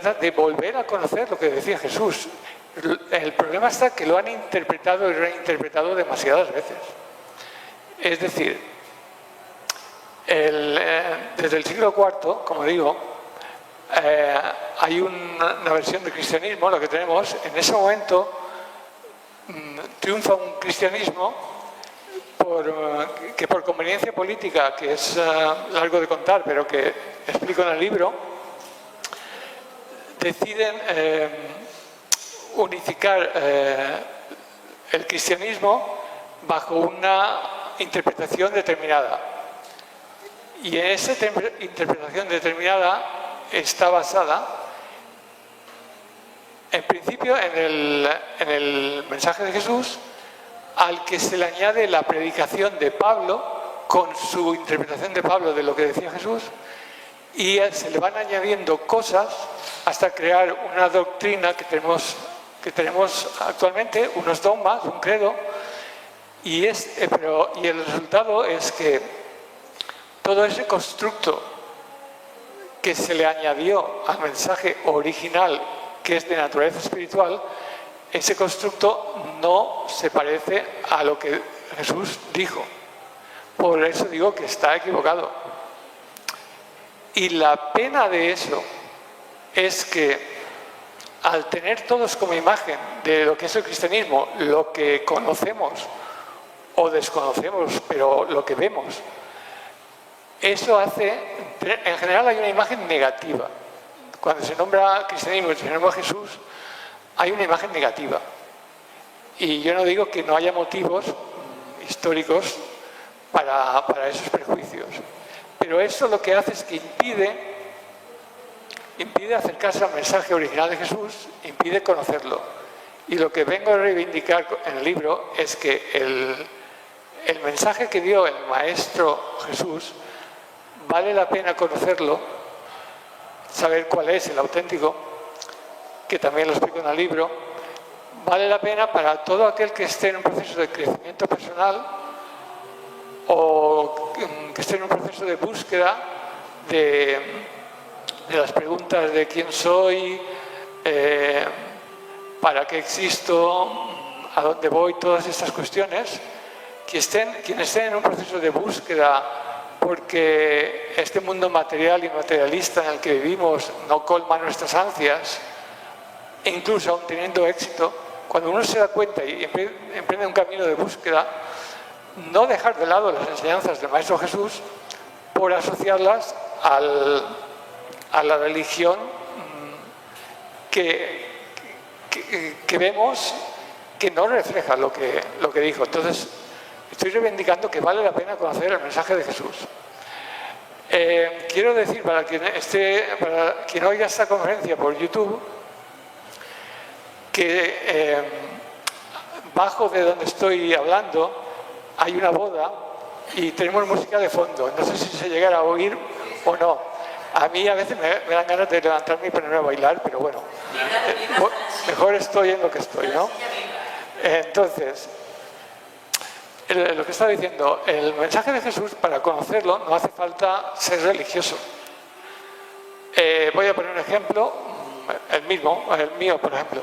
trata de volver a conocer lo que decía Jesús. El problema está que lo han interpretado y reinterpretado demasiadas veces. Es decir, desde el siglo IV, como digo, hay una versión del cristianismo, lo que tenemos, en ese momento triunfa un cristianismo que por conveniencia política, que es largo de contar, pero que explico en el libro, deciden unificar el cristianismo bajo una interpretación determinada. Y en esa interpretación determinada está basada, en principio, en el mensaje de Jesús, al que se le añade la predicación de Pablo, con su interpretación de Pablo de lo que decía Jesús, y se le van añadiendo cosas hasta crear una doctrina que tenemos actualmente, unos dogmas, un credo, y el resultado es que todo ese constructo que se le añadió al mensaje original, que es de naturaleza espiritual, ese constructo no se parece a lo que Jesús dijo. Por eso digo que está equivocado. Y la pena de eso es que al tener todos como imagen de lo que es el cristianismo, lo que conocemos o desconocemos, pero lo que vemos, eso hace, en general hay una imagen negativa. Cuando se nombra cristianismo y se nombra Jesús, hay una imagen negativa. Y yo no digo que no haya motivos históricos para esos prejuicios. Pero eso lo que hace es que impide acercarse al mensaje original de Jesús, impide conocerlo. Y lo que vengo a reivindicar en el libro es que el mensaje que dio el Maestro Jesús vale la pena conocerlo, saber cuál es el auténtico, que también lo explico en el libro. Vale la pena para todo aquel que esté en un proceso de crecimiento personal o que esté en un proceso de búsqueda de las preguntas de quién soy, para qué existo, a dónde voy, todas estas cuestiones, quienes estén en un proceso de búsqueda porque este mundo material y materialista en el que vivimos no colma nuestras ansias, e incluso aún teniendo éxito, cuando uno se da cuenta y emprende un camino de búsqueda, no dejar de lado las enseñanzas del Maestro Jesús por asociarlas a la religión que vemos que no refleja lo que dijo. Entonces, estoy reivindicando que vale la pena conocer el mensaje de Jesús. Quiero decir, para quien oiga esta conferencia por YouTube, que bajo de donde estoy hablando hay una boda y tenemos música de fondo. No sé si se llegará a oír o no. A mí a veces me dan ganas de levantarme y ponerme a bailar, pero bueno, mejor estoy en lo que estoy, ¿no? Entonces, lo que estaba diciendo, el mensaje de Jesús, para conocerlo, no hace falta ser religioso. Voy a poner un ejemplo, el mío, por ejemplo.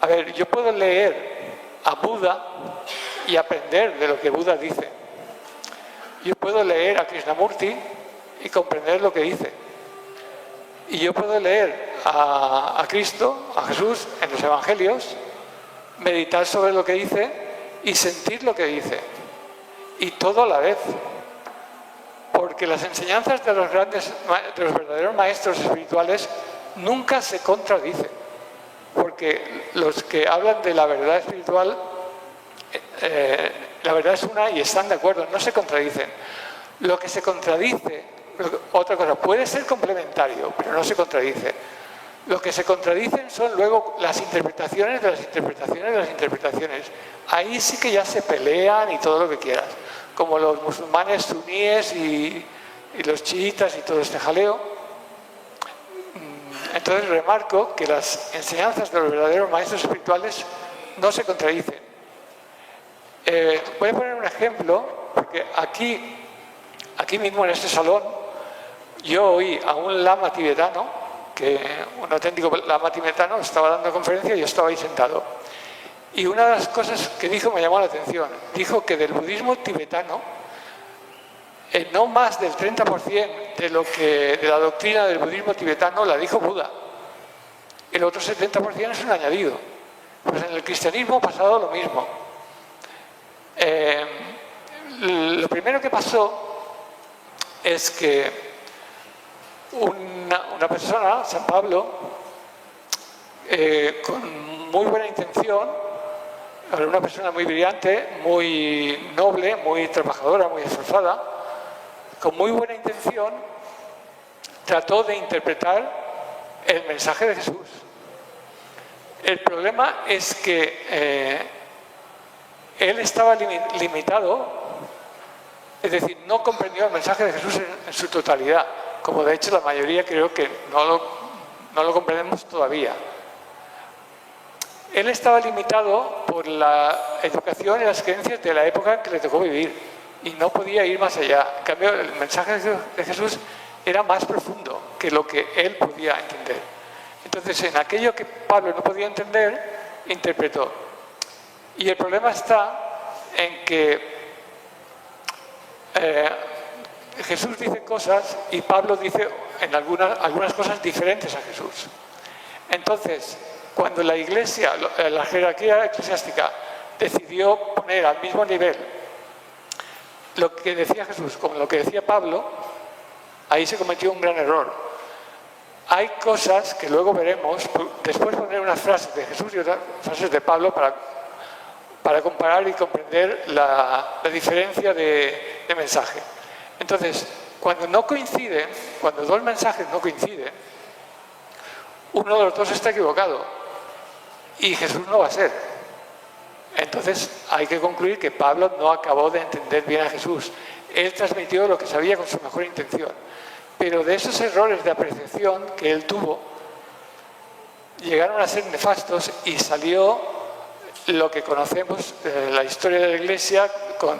A ver, yo puedo leer a Buda y aprender de lo que Buda dice. Yo puedo leer a Krishnamurti y comprender lo que dice. Y yo puedo leer a Cristo, a Jesús, en los Evangelios, meditar sobre lo que dice y sentir lo que dice. Y todo a la vez. Porque las enseñanzas de los verdaderos maestros espirituales nunca se contradicen. Porque los que hablan de la verdad espiritual, la verdad es una y están de acuerdo, no se contradicen. Lo que se contradice, otra cosa, puede ser complementario, pero no se contradice. Lo que se contradicen son luego las interpretaciones de las interpretaciones de las interpretaciones. Ahí sí que ya se pelean y todo lo que quieras, como los musulmanes suníes y los chiitas y todo este jaleo. Entonces remarco que las enseñanzas de los verdaderos maestros espirituales no se contradicen. Voy a poner un ejemplo, porque aquí mismo en este salón, yo oí a un lama tibetano que un auténtico lama tibetano estaba dando conferencia y yo estaba ahí sentado. Y una de las cosas que dijo me llamó la atención. Dijo que del budismo tibetano, no más del 30% de la doctrina del budismo tibetano la dijo Buda. El otro 70% es un añadido. Pues en el cristianismo ha pasado lo mismo. Lo primero que pasó es que una persona, San Pablo, con muy buena intención, una persona muy brillante, muy noble, muy trabajadora, muy esforzada, con muy buena intención, trató de interpretar el mensaje de Jesús. El problema es que él estaba limitado, es decir, no comprendió el mensaje de Jesús en su totalidad, como de hecho la mayoría creo que no lo comprendemos todavía. Él estaba limitado por la educación y las creencias de la época que le tocó vivir y no podía ir más allá. En cambio, el mensaje de Jesús era más profundo que lo que él podía entender. Entonces, en aquello que Pablo no podía entender, interpretó. Y el problema está en que Jesús dice cosas y Pablo dice en algunas cosas diferentes a Jesús. Entonces, cuando la Iglesia, la jerarquía eclesiástica, decidió poner al mismo nivel lo que decía Jesús con lo que decía Pablo, ahí se cometió un gran error. Hay cosas que luego veremos, después poner unas frases de Jesús y otras frases de Pablo para comparar y comprender la diferencia de mensaje. Entonces, cuando no coinciden, cuando dos mensajes no coinciden, uno de los dos está equivocado y Jesús no va a ser. Entonces hay que concluir que Pablo no acabó de entender bien a Jesús. Él transmitió lo que sabía con su mejor intención. Pero de esos errores de apreciación que él tuvo, llegaron a ser nefastos y salió lo que conocemos de la historia de la Iglesia con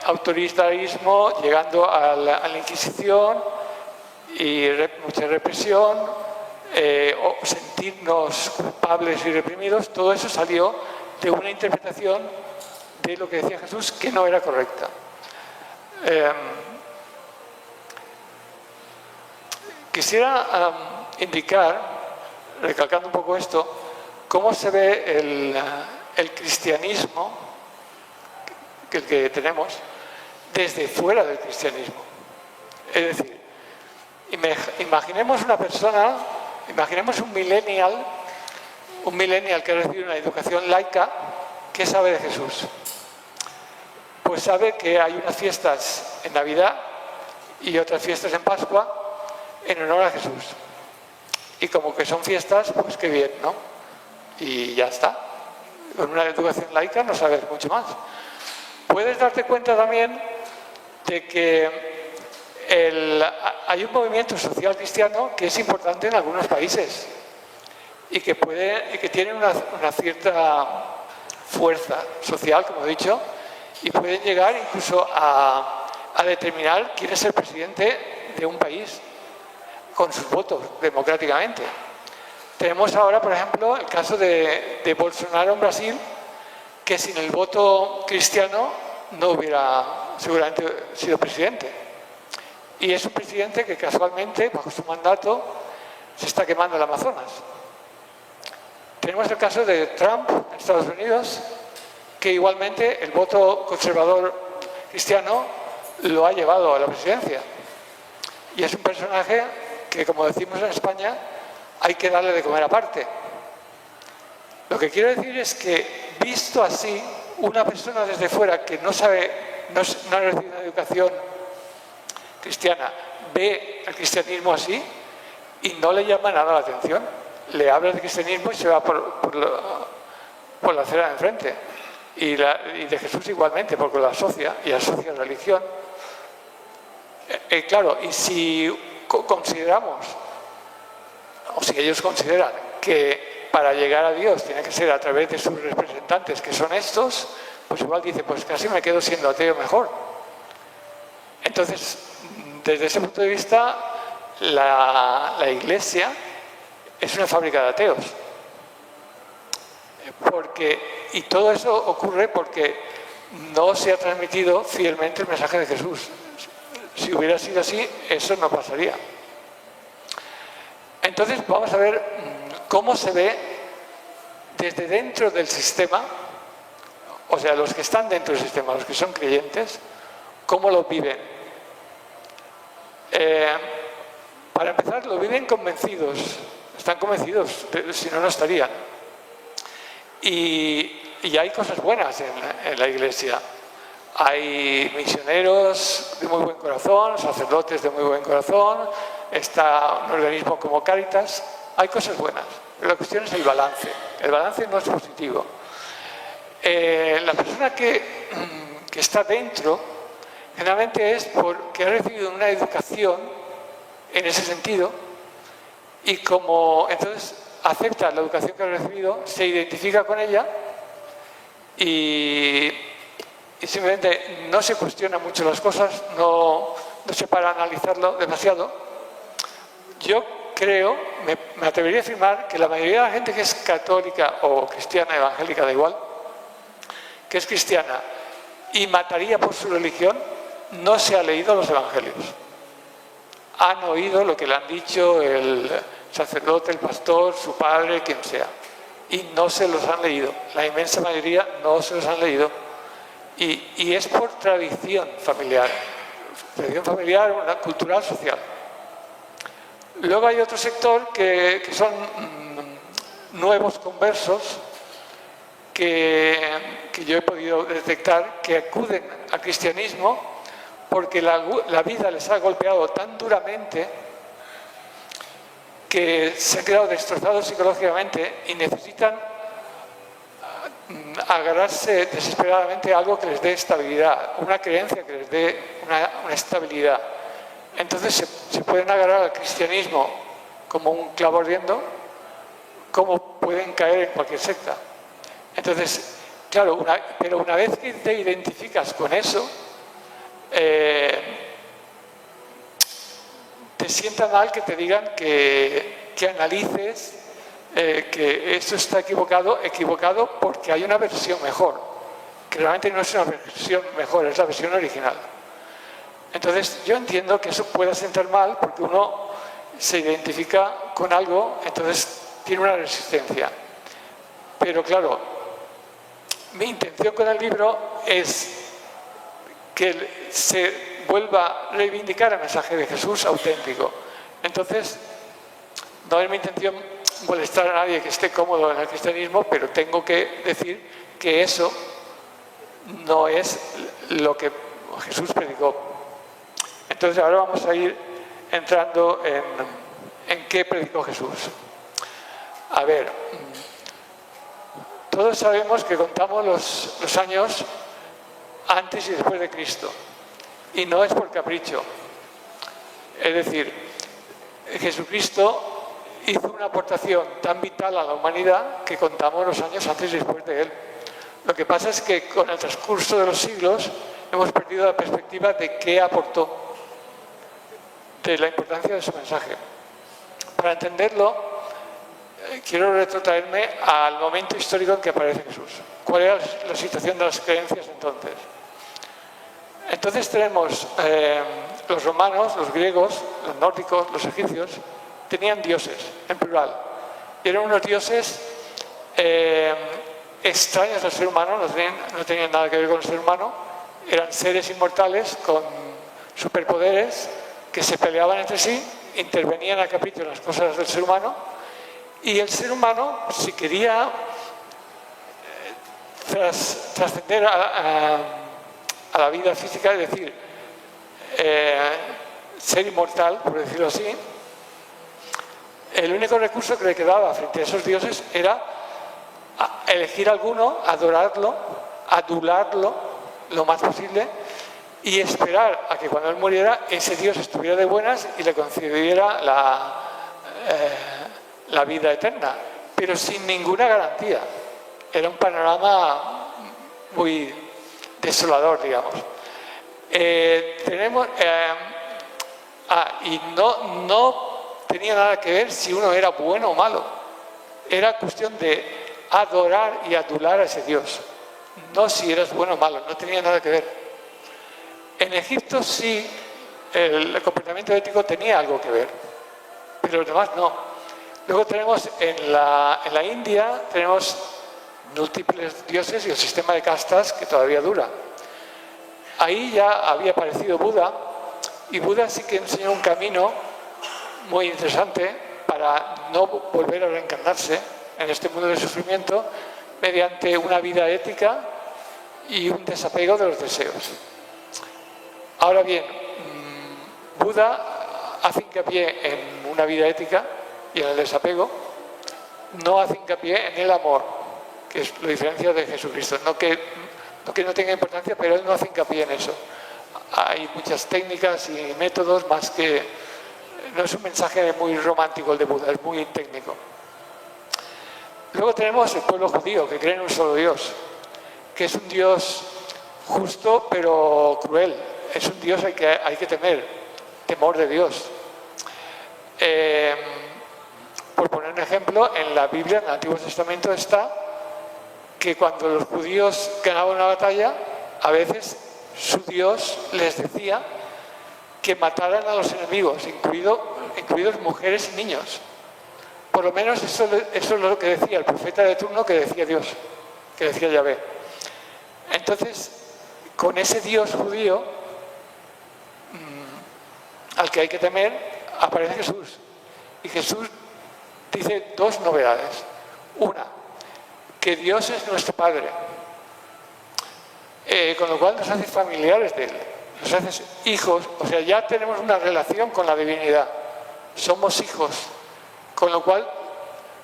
autoritarismo, llegando a la Inquisición y mucha represión, o sentirnos culpables y reprimidos. Todo eso salió de una interpretación de lo que decía Jesús que no era correcta. Quisiera indicar, recalcando un poco esto, cómo se ve el cristianismo, el que tenemos, desde fuera del cristianismo. Es decir, imaginemos una persona, imaginemos un millennial que ha recibido una educación laica. ¿Qué sabe de Jesús? Pues sabe que hay unas fiestas en Navidad y otras fiestas en Pascua en honor a Jesús. Y como que son fiestas, pues qué bien, ¿no? Y ya está. Con una educación laica no sabes mucho más. Puedes darte cuenta también de que hay un movimiento social cristiano que es importante en algunos países y que tiene una cierta fuerza social, como he dicho, y pueden llegar incluso a determinar quién es el presidente de un país con sus votos democráticamente. Tenemos ahora, por ejemplo, el caso de Bolsonaro en Brasil, que sin el voto cristiano no hubiera seguramente sido presidente. Y es un presidente que casualmente, bajo su mandato, se está quemando el Amazonas. Tenemos el caso de Trump en Estados Unidos, que igualmente el voto conservador cristiano lo ha llevado a la presidencia. Y es un personaje que, como decimos en España, hay que darle de comer aparte. Lo que quiero decir es que, visto así, una persona desde fuera que no ha recibido una educación cristiana, ve el cristianismo así y no le llama nada la atención. Le habla de cristianismo y se va por la acera de enfrente. Y de Jesús igualmente, porque lo asocia y asocia religión. Claro, y si consideramos, o si ellos consideran que para llegar a Dios tiene que ser a través de sus representantes, que son estos, pues igual dice, pues casi me quedo siendo ateo mejor. Entonces, desde ese punto de vista, la Iglesia es una fábrica de ateos. Y todo eso ocurre porque no se ha transmitido fielmente el mensaje de Jesús. Si hubiera sido así, eso no pasaría. Entonces vamos a ver cómo se ve desde dentro del sistema, o sea, los que están dentro del sistema, los que son creyentes, cómo lo viven. Para empezar, lo viven convencidos, están convencidos, si no, no estarían. Y hay cosas buenas en la Iglesia. Hay misioneros de muy buen corazón, sacerdotes de muy buen corazón, está un organismo como Cáritas. Hay cosas buenas, pero la cuestión es el balance. El balance no es positivo. La persona que está dentro generalmente es porque ha recibido una educación en ese sentido y como entonces acepta la educación que ha recibido, se identifica con ella y simplemente no se cuestiona mucho las cosas, no se para a analizarlo demasiado. Yo creo, me atrevería a afirmar que la mayoría de la gente que es católica o cristiana, evangélica, da igual, que es cristiana y mataría por su religión, no se ha leído los evangelios. Han oído lo que le han dicho el sacerdote, el pastor, su padre, quien sea, y no se los han leído. La inmensa mayoría no se los han leído. Y es por tradición familiar, una cultural, social. Luego hay otro sector que son nuevos conversos que yo he podido detectar que acuden al cristianismo porque la vida les ha golpeado tan duramente que se han quedado destrozados psicológicamente y necesitan agarrarse desesperadamente a algo que les dé estabilidad, una creencia que les dé una estabilidad. Entonces se pueden agarrar al cristianismo como un clavo ardiendo, como pueden caer en cualquier secta. Entonces, claro, pero una vez que te identificas con eso, te sienta mal que te digan que analices que esto está equivocado porque hay una versión mejor, que realmente no es una versión mejor, es la versión original. Entonces yo entiendo que eso pueda sentar mal porque uno se identifica con algo, entonces tiene una resistencia. Pero claro, mi intención con el libro es que se vuelva a reivindicar el mensaje de Jesús auténtico. Entonces, no es mi intención molestar a nadie que esté cómodo en el cristianismo, pero tengo que decir que eso no es lo que Jesús predicó. Entonces ahora vamos a ir entrando en qué predicó Jesús. A ver, todos sabemos que contamos los años antes y después de Cristo, y no es por capricho. Es decir, Jesucristo hizo una aportación tan vital a la humanidad que contamos los años antes y después de él. Lo que pasa es que con el transcurso de los siglos hemos perdido la perspectiva de qué aportó, de la importancia de su mensaje. Para entenderlo, quiero retrotraerme al momento histórico en que aparece Jesús. ¿Cuál era la situación de las creencias entonces? Entonces tenemos los romanos, los griegos, los nórdicos, los egipcios, tenían dioses, en plural. Y eran unos dioses extraños al ser humano, no tenían nada que ver con el ser humano, eran seres inmortales con superpoderes que se peleaban entre sí, intervenían a capricho en las cosas del ser humano, y el ser humano, si quería trascender a la vida física, es decir, ser inmortal, por decirlo así, el único recurso que le quedaba frente a esos dioses era elegir alguno, adorarlo, adularlo lo más posible y esperar a que cuando él muriera ese dios estuviera de buenas y le concediera la vida eterna, pero sin ninguna garantía. Era un panorama muy desolador, digamos. Tenemos Y no tenía nada que ver si uno era bueno o malo. Era cuestión de adorar y adular a ese Dios. No si eras bueno o malo, no tenía nada que ver. En Egipto sí, el comportamiento ético tenía algo que ver, pero los demás no. Luego tenemos en la India, tenemos múltiples dioses y el sistema de castas que todavía dura. Ahí ya había aparecido Buda, y Buda sí que enseñó un camino muy interesante para no volver a reencarnarse en este mundo de sufrimiento mediante una vida ética y un desapego de los deseos. Ahora bien, Buda hace hincapié en una vida ética y en el desapego, no hace hincapié en el amor, que es la diferencia de Jesucristo. No que no tenga importancia, pero él no hace hincapié en eso. Hay muchas técnicas y métodos, más que no es un mensaje muy romántico el de Buda, es muy técnico. Luego tenemos el pueblo judío, que cree en un solo Dios, que es un Dios justo pero cruel. Es un Dios al que hay que temer, temor de Dios. Por poner un ejemplo, en la Biblia, en el Antiguo Testamento, está que cuando los judíos ganaban una batalla, a veces su Dios les decía que mataran a los enemigos, incluidos mujeres y niños. Por lo menos eso es lo que decía el profeta de turno, que decía Dios, que decía Yahvé. Entonces, con ese Dios judío al que hay que temer, aparece Jesús. Y Jesús dice dos novedades. Una, que Dios es nuestro Padre, con lo cual nos hace familiares de Él, nos hace hijos, o sea, ya tenemos una relación con la divinidad, somos hijos, con lo cual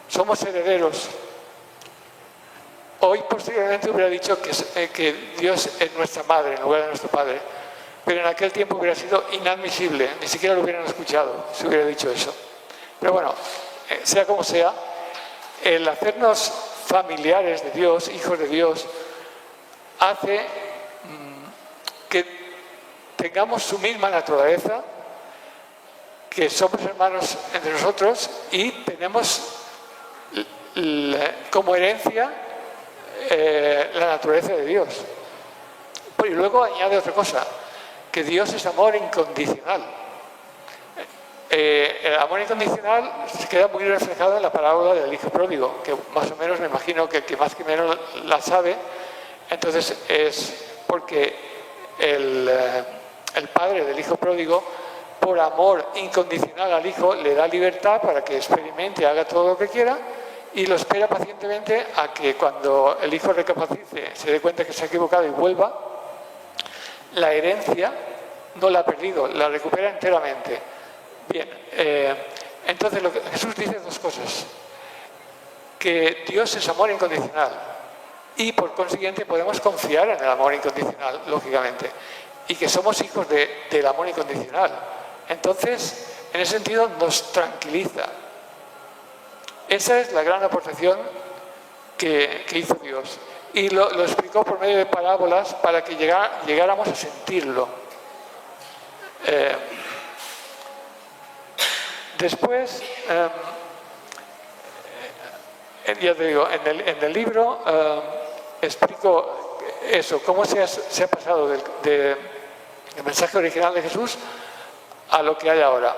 somos herederos. Hoy posteriormente hubiera dicho que Dios es nuestra madre en lugar de nuestro Padre, pero en aquel tiempo hubiera sido inadmisible, ni siquiera lo hubieran escuchado si hubiera dicho eso. Pero bueno, sea como sea, el hacernos familiares de Dios, hijos de Dios, hace que tengamos su misma naturaleza, que somos hermanos entre nosotros y tenemos como herencia la naturaleza de Dios. Y luego añade otra cosa, que Dios es amor incondicional. El amor incondicional se queda muy reflejado en la parábola del hijo pródigo, que más o menos me imagino que más que menos la sabe. Entonces es porque el padre del hijo pródigo, por amor incondicional al hijo, le da libertad para que experimente, haga todo lo que quiera, y lo espera pacientemente a que cuando el hijo recapacice, se dé cuenta que se ha equivocado y vuelva, la herencia no la ha perdido, la recupera enteramente. Bien, entonces Jesús dice dos cosas: que Dios es amor incondicional y por consiguiente podemos confiar en el amor incondicional, lógicamente, y que somos hijos del amor incondicional. Entonces, en ese sentido nos tranquiliza. Esa es la gran aportación que hizo Dios, y lo explicó por medio de parábolas para que llegáramos a sentirlo. Después, ya te digo, en el libro explico eso, cómo se ha pasado del mensaje original de Jesús a lo que hay ahora.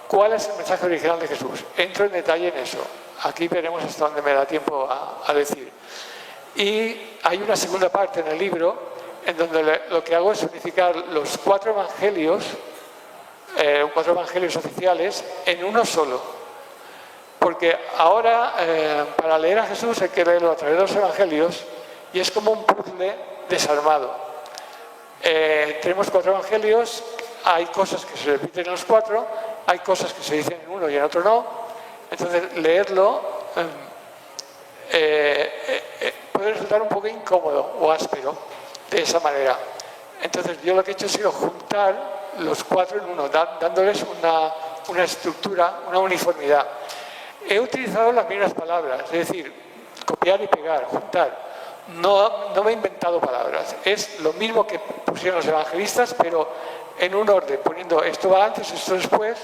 ¿Cuál es el mensaje original de Jesús? Entro en detalle en eso. Aquí veremos hasta dónde me da tiempo a decir. Y hay una segunda parte en el libro en donde lo que hago es unificar los cuatro evangelios oficiales en uno solo. Porque ahora, para leer a Jesús hay que leerlo a través de los evangelios y es como un puzzle desarmado. Tenemos cuatro evangelios, hay cosas que se repiten en los cuatro, hay cosas que se dicen en uno y en otro no. Entonces, leerlo puede resultar un poco incómodo o áspero de esa manera. Entonces, yo lo que he hecho ha sido juntar los cuatro en uno, dándoles una estructura, una uniformidad. He utilizado las mismas palabras, es decir, copiar y pegar, juntar. no me he inventado palabras. Es lo mismo que pusieron los evangelistas, pero en un orden, poniendo esto va antes, esto después.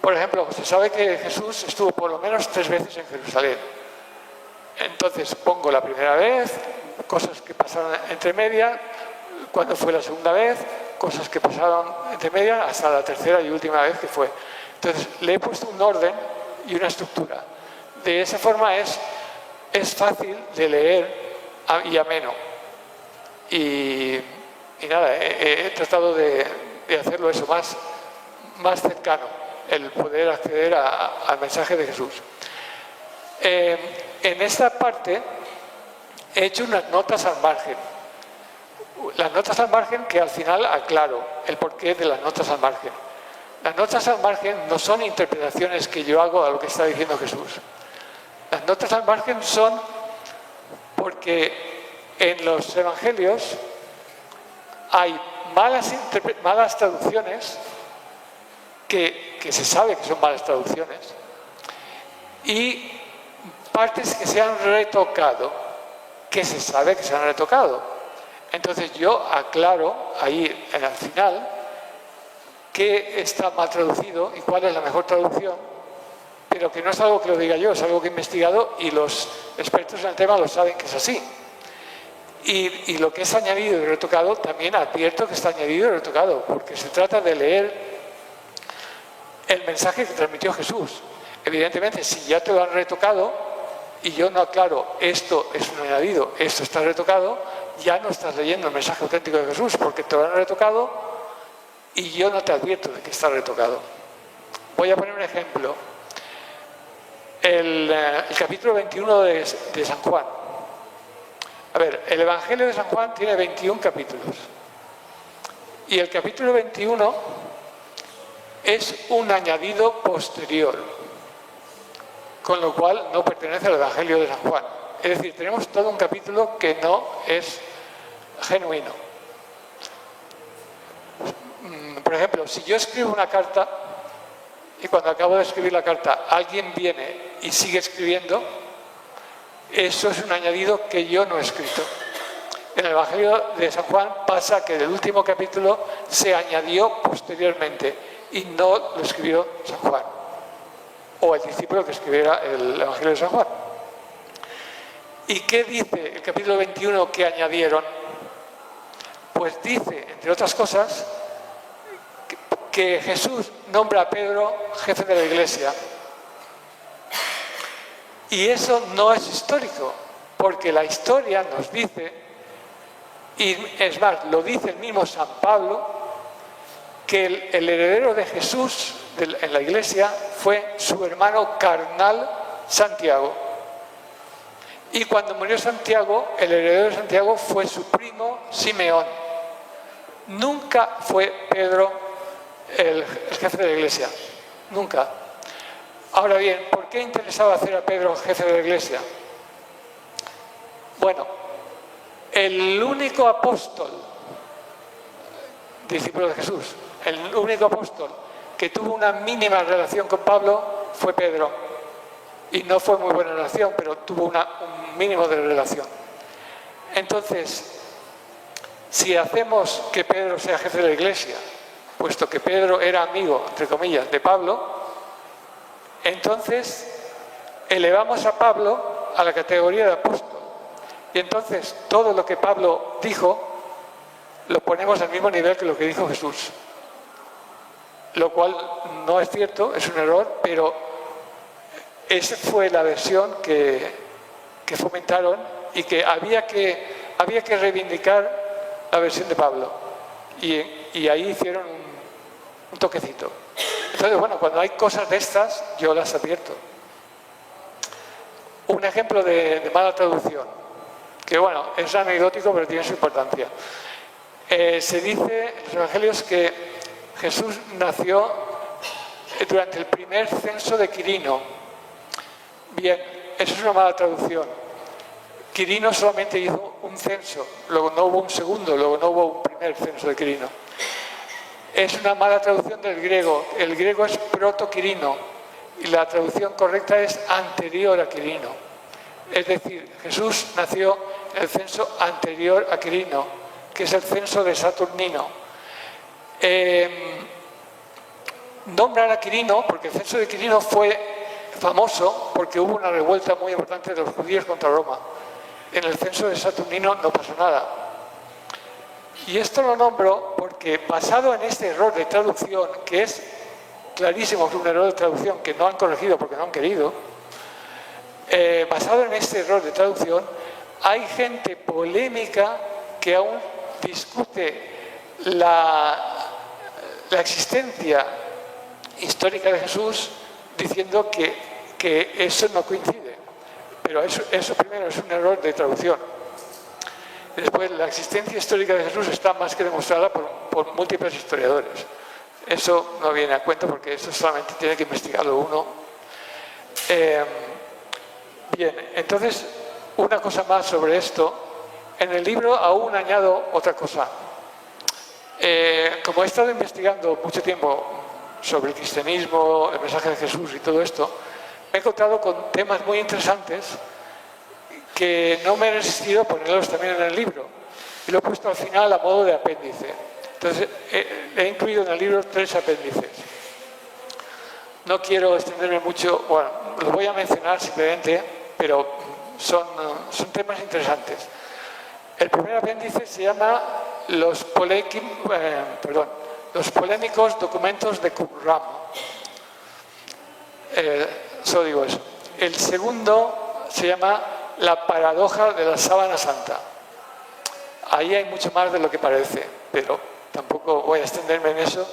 Por ejemplo, se sabe que Jesús estuvo por lo menos 3 veces en Jerusalén. Entonces pongo la primera vez, cosas que pasaron entre medias, cuando fue la segunda vez, cosas que pasaron entre medias, hasta la tercera y última vez que fue. Entonces le he puesto un orden y una estructura. De esa forma es fácil de leer y ameno. Y nada, he tratado de hacerlo eso más cercano, el poder acceder al mensaje de Jesús. En esta parte he hecho unas notas al margen. Las notas al margen que al final aclaro el porqué de las notas al margen. Las notas al margen no son interpretaciones que yo hago a lo que está diciendo Jesús. Las notas al margen son porque en los evangelios hay malas traducciones que se sabe que son malas traducciones y partes que se han retocado, que se sabe que se han retocado. Entonces yo aclaro ahí en el final qué está mal traducido y cuál es la mejor traducción, pero que no es algo que lo diga yo, es algo que he investigado y los expertos en el tema lo saben que es así. Y lo que es añadido y retocado también advierto que está añadido y retocado, porque se trata de leer el mensaje que transmitió Jesús. Evidentemente, si ya te lo han retocado y yo no aclaro esto es un añadido, esto está retocado, ya no estás leyendo el mensaje auténtico de Jesús porque te lo han retocado y yo no te advierto de que está retocado. Voy a poner un ejemplo. El capítulo 21 de San Juan. A ver, el Evangelio de San Juan tiene 21 capítulos. Y el capítulo 21 es un añadido posterior, con lo cual no pertenece al Evangelio de San Juan. Es decir, tenemos todo un capítulo que no es genuino. Por ejemplo, si yo escribo una carta y cuando acabo de escribir la carta alguien viene y sigue escribiendo, eso es un añadido que yo no he escrito. En el Evangelio de San Juan pasa que el último capítulo se añadió posteriormente y no lo escribió San Juan o el discípulo que escribiera el Evangelio de San Juan. ¿Y qué dice el capítulo 21 que añadieron? Pues dice, entre otras cosas, que Jesús nombra a Pedro jefe de la iglesia. Y eso no es histórico, porque la historia nos dice, y es más, lo dice el mismo San Pablo, que el heredero de Jesús en la iglesia fue su hermano carnal Santiago. Y cuando murió Santiago, el heredero de Santiago fue su primo Simeón. Nunca fue Pedro el jefe de la iglesia, nunca. Ahora bien, ¿por qué interesaba hacer a Pedro jefe de la iglesia? Bueno, el único apóstol, discípulo de Jesús, el único apóstol que tuvo una mínima relación con Pablo fue Pedro. Y no fue muy buena relación, pero tuvo un mínimo de relación. Entonces, si hacemos que Pedro sea jefe de la iglesia, puesto que Pedro era amigo, entre comillas, de Pablo, entonces elevamos a Pablo a la categoría de apóstol. Y entonces todo lo que Pablo dijo lo ponemos al mismo nivel que lo que dijo Jesús. Lo cual no es cierto, es un error, pero esa fue la versión que fomentaron y que había que reivindicar la versión de Pablo. Y ahí hicieron un toquecito. Entonces, bueno, cuando hay cosas de estas, yo las advierto. Un ejemplo de mala traducción, que bueno, es anecdótico, pero tiene su importancia. Se dice en los evangelios que Jesús nació durante el primer censo de Quirino. Bien, eso es una mala traducción. Quirino solamente hizo un censo, luego no hubo un segundo, luego no hubo un primer censo de Quirino. Es una mala traducción del griego. El griego es proto-Quirino y la traducción correcta es anterior a Quirino. Es decir, Jesús nació en el censo anterior a Quirino, que es el censo de Saturnino. Nombran a Quirino porque el censo de Quirino fue famoso porque hubo una revuelta muy importante de los judíos contra Roma. En el censo de Saturnino no pasó nada. Y esto lo nombro porque, basado en este error de traducción, que es clarísimo, es un error de traducción que no han corregido porque no han querido, basado en este error de traducción, hay gente polémica que aún discute la existencia histórica de Jesús, diciendo que eso no coincide. Pero eso primero es un error de traducción. Después, la existencia histórica de Jesús está más que demostrada por múltiples historiadores. Eso no viene a cuenta porque eso solamente tiene que investigarlo uno. Bien, entonces, una cosa más sobre esto. En el libro aún añado otra cosa. Como he estado investigando mucho tiempo sobre el cristianismo, el mensaje de Jesús y todo esto, me he encontrado con temas muy interesantes que no me he resistido a ponerlos también en el libro. Y lo he puesto al final a modo de apéndice. Entonces, he incluido en el libro 3 apéndices. No quiero extenderme mucho, bueno, los voy a mencionar simplemente, pero son temas interesantes. El primer apéndice se llama los polémicos documentos de Qumran. Solo digo eso. El segundo se llama la paradoja de la sábana santa. Ahí hay mucho más de lo que parece, pero tampoco voy a extenderme en eso.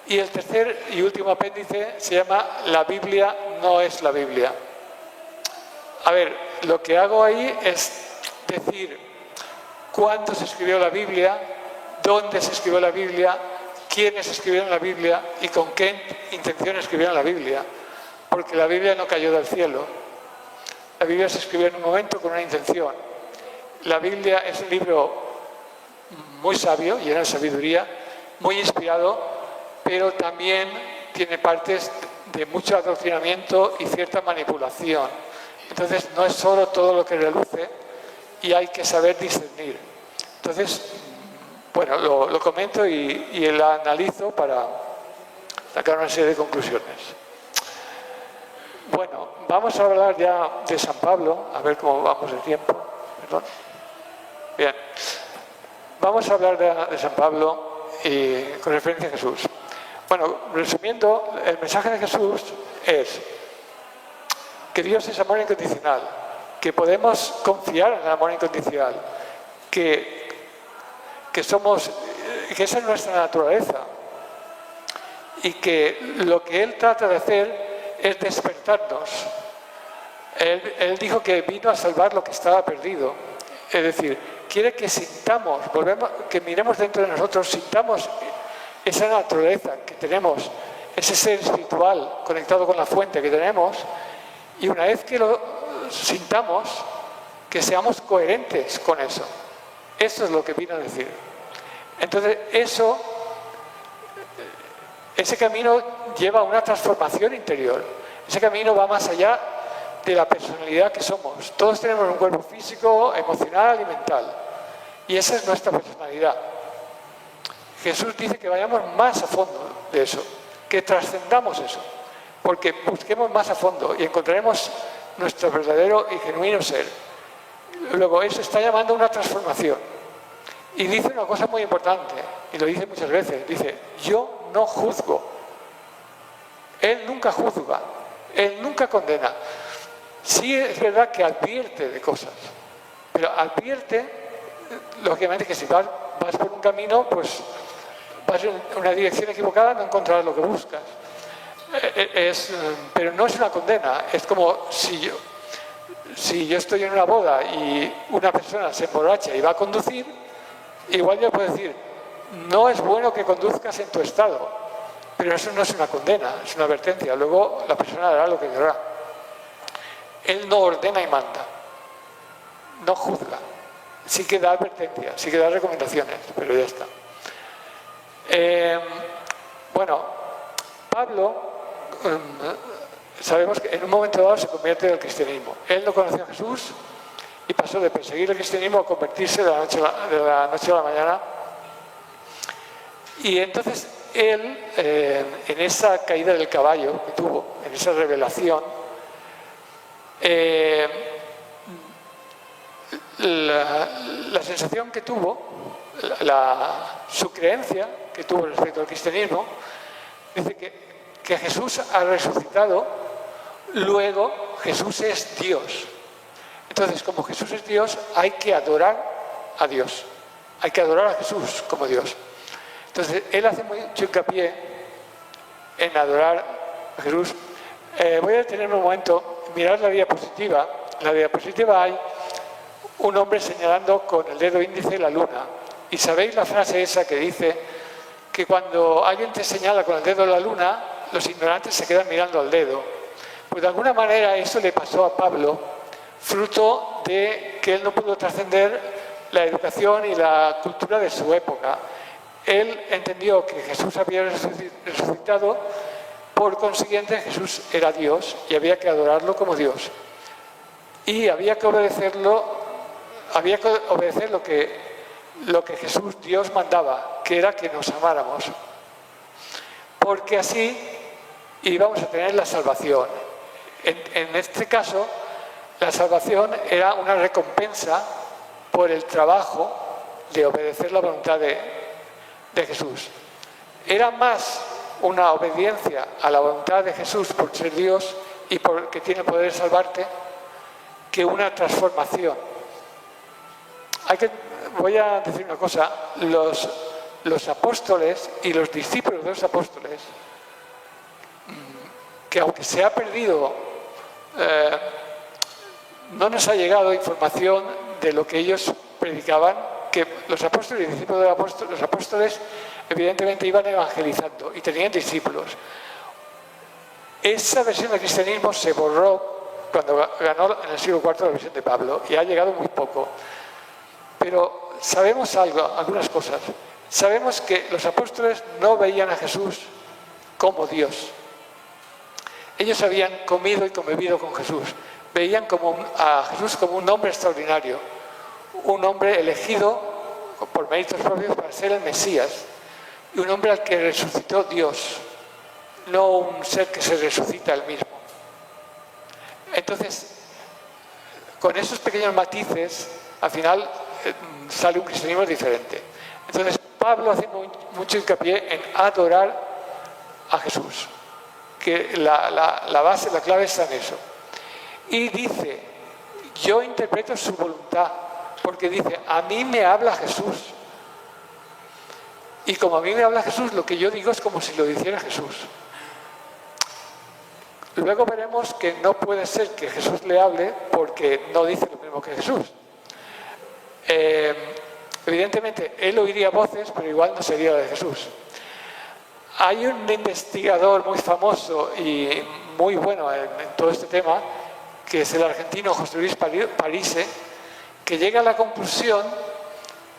Y el tercer y último apéndice se llama la Biblia no es la Biblia. A ver, lo que hago ahí es decir cuándo se escribió la Biblia, dónde se escribió la Biblia, quiénes escribieron la Biblia y con qué intención escribieron la Biblia. Porque la Biblia no cayó del cielo. La Biblia se escribió en un momento con una intención. La Biblia es un libro muy sabio, lleno de sabiduría, muy inspirado, pero también tiene partes de mucho adoctrinamiento y cierta manipulación. Entonces, no es solo todo lo que reluce y hay que saber discernir. Entonces, bueno, lo comento y la analizo para sacar una serie de conclusiones. Bueno, vamos a hablar ya de San Pablo, a ver cómo vamos de tiempo. Perdón. Bien, vamos a hablar de San Pablo con referencia a Jesús. Bueno, resumiendo, el mensaje de Jesús es que Dios es amor incondicional, que podemos confiar en el amor incondicional, que esa es nuestra naturaleza y que lo que Él trata de hacer es despertarnos. Él dijo que vino a salvar lo que estaba perdido. Es decir, quiere que sintamos, que miremos dentro de nosotros, sintamos esa naturaleza que tenemos, ese ser espiritual conectado con la fuente que tenemos, y una vez que lo sintamos, que seamos coherentes con eso. Eso es lo que vino a decir. Entonces, ese camino lleva a una transformación interior. Ese camino va más allá de la personalidad que somos. Todos tenemos un cuerpo físico, emocional y mental. Y esa es nuestra personalidad. Jesús dice que vayamos más a fondo de eso, que trascendamos eso, porque busquemos más a fondo y encontraremos nuestro verdadero y genuino ser. Luego, eso está llamando a una transformación. Y dice una cosa muy importante, y lo dice muchas veces, dice, yo no juzgo. Él nunca juzga, Él nunca condena. Sí es verdad que advierte de cosas, pero advierte, lógicamente, que si vas por un camino, pues vas en una dirección equivocada, no encontrarás lo que buscas. Pero no es una condena, es como si yo estoy en una boda y una persona se emborracha y va a conducir, igual yo puedo decir, no es bueno que conduzcas en tu estado, pero eso no es una condena, es una advertencia. Luego la persona hará lo que querrá. Él no ordena y manda, no juzga, sí que da advertencias, sí que da recomendaciones, pero ya está. Bueno, Pablo sabemos que en un momento dado se convierte en el cristianismo. Él no conoció a Jesús y pasó de perseguir el cristianismo a convertirse de la noche a la mañana. Y entonces él, en esa caída del caballo que tuvo, en esa revelación, la sensación que tuvo, su creencia que tuvo respecto al cristianismo, dice que Jesús ha resucitado, luego Jesús es Dios. Entonces, como Jesús es Dios, hay que adorar a Dios. Hay que adorar a Jesús como Dios. Entonces, él hace mucho hincapié en adorar a Jesús. Voy a detenerme un momento, mirar la diapositiva. En la diapositiva hay un hombre señalando con el dedo índice la luna. Y sabéis la frase esa que dice que cuando alguien te señala con el dedo la luna, los ignorantes se quedan mirando al dedo. Pues de alguna manera eso le pasó a Pablo, fruto de que él no pudo trascender la educación y la cultura de su época. Él entendió que Jesús había resucitado, por consiguiente Jesús era Dios y había que adorarlo como Dios. Y había que obedecer lo que Jesús, Dios, mandaba, que era que nos amáramos. Porque así íbamos a tener la salvación. En este caso, la salvación era una recompensa por el trabajo de obedecer la voluntad de Jesús. Era más una obediencia a la voluntad de Jesús por ser Dios y porque tiene el poder de salvarte, que una transformación. Voy a decir una cosa, los apóstoles y los discípulos de los apóstoles, que aunque se ha perdido, no nos ha llegado información de lo que ellos predicaban, que los apóstoles y discípulos de los apóstoles evidentemente iban evangelizando y tenían discípulos. Esa versión del cristianismo se borró cuando ganó en el siglo IV la versión de Pablo y ha llegado muy poco. Pero sabemos algunas cosas. Sabemos que los apóstoles no veían a Jesús como Dios. Ellos habían comido y convivido con Jesús. Veían a Jesús como un hombre extraordinario, un hombre elegido por méritos propios para ser el Mesías, y un hombre al que resucitó Dios, no un ser que se resucita él mismo. Entonces, con esos pequeños matices, al final sale un cristianismo diferente. Entonces, Pablo hace mucho hincapié en adorar a Jesús, que la base, la clave está en eso. Y dice, yo interpreto su voluntad, porque dice, a mí me habla Jesús. Y como a mí me habla Jesús, lo que yo digo es como si lo dijera Jesús. Luego veremos que no puede ser que Jesús le hable porque no dice lo mismo que Jesús. Evidentemente, él oiría voces, pero igual no sería la de Jesús. Hay un investigador muy famoso y muy bueno en todo este tema, que es el argentino José Luis Parise, que llega a la conclusión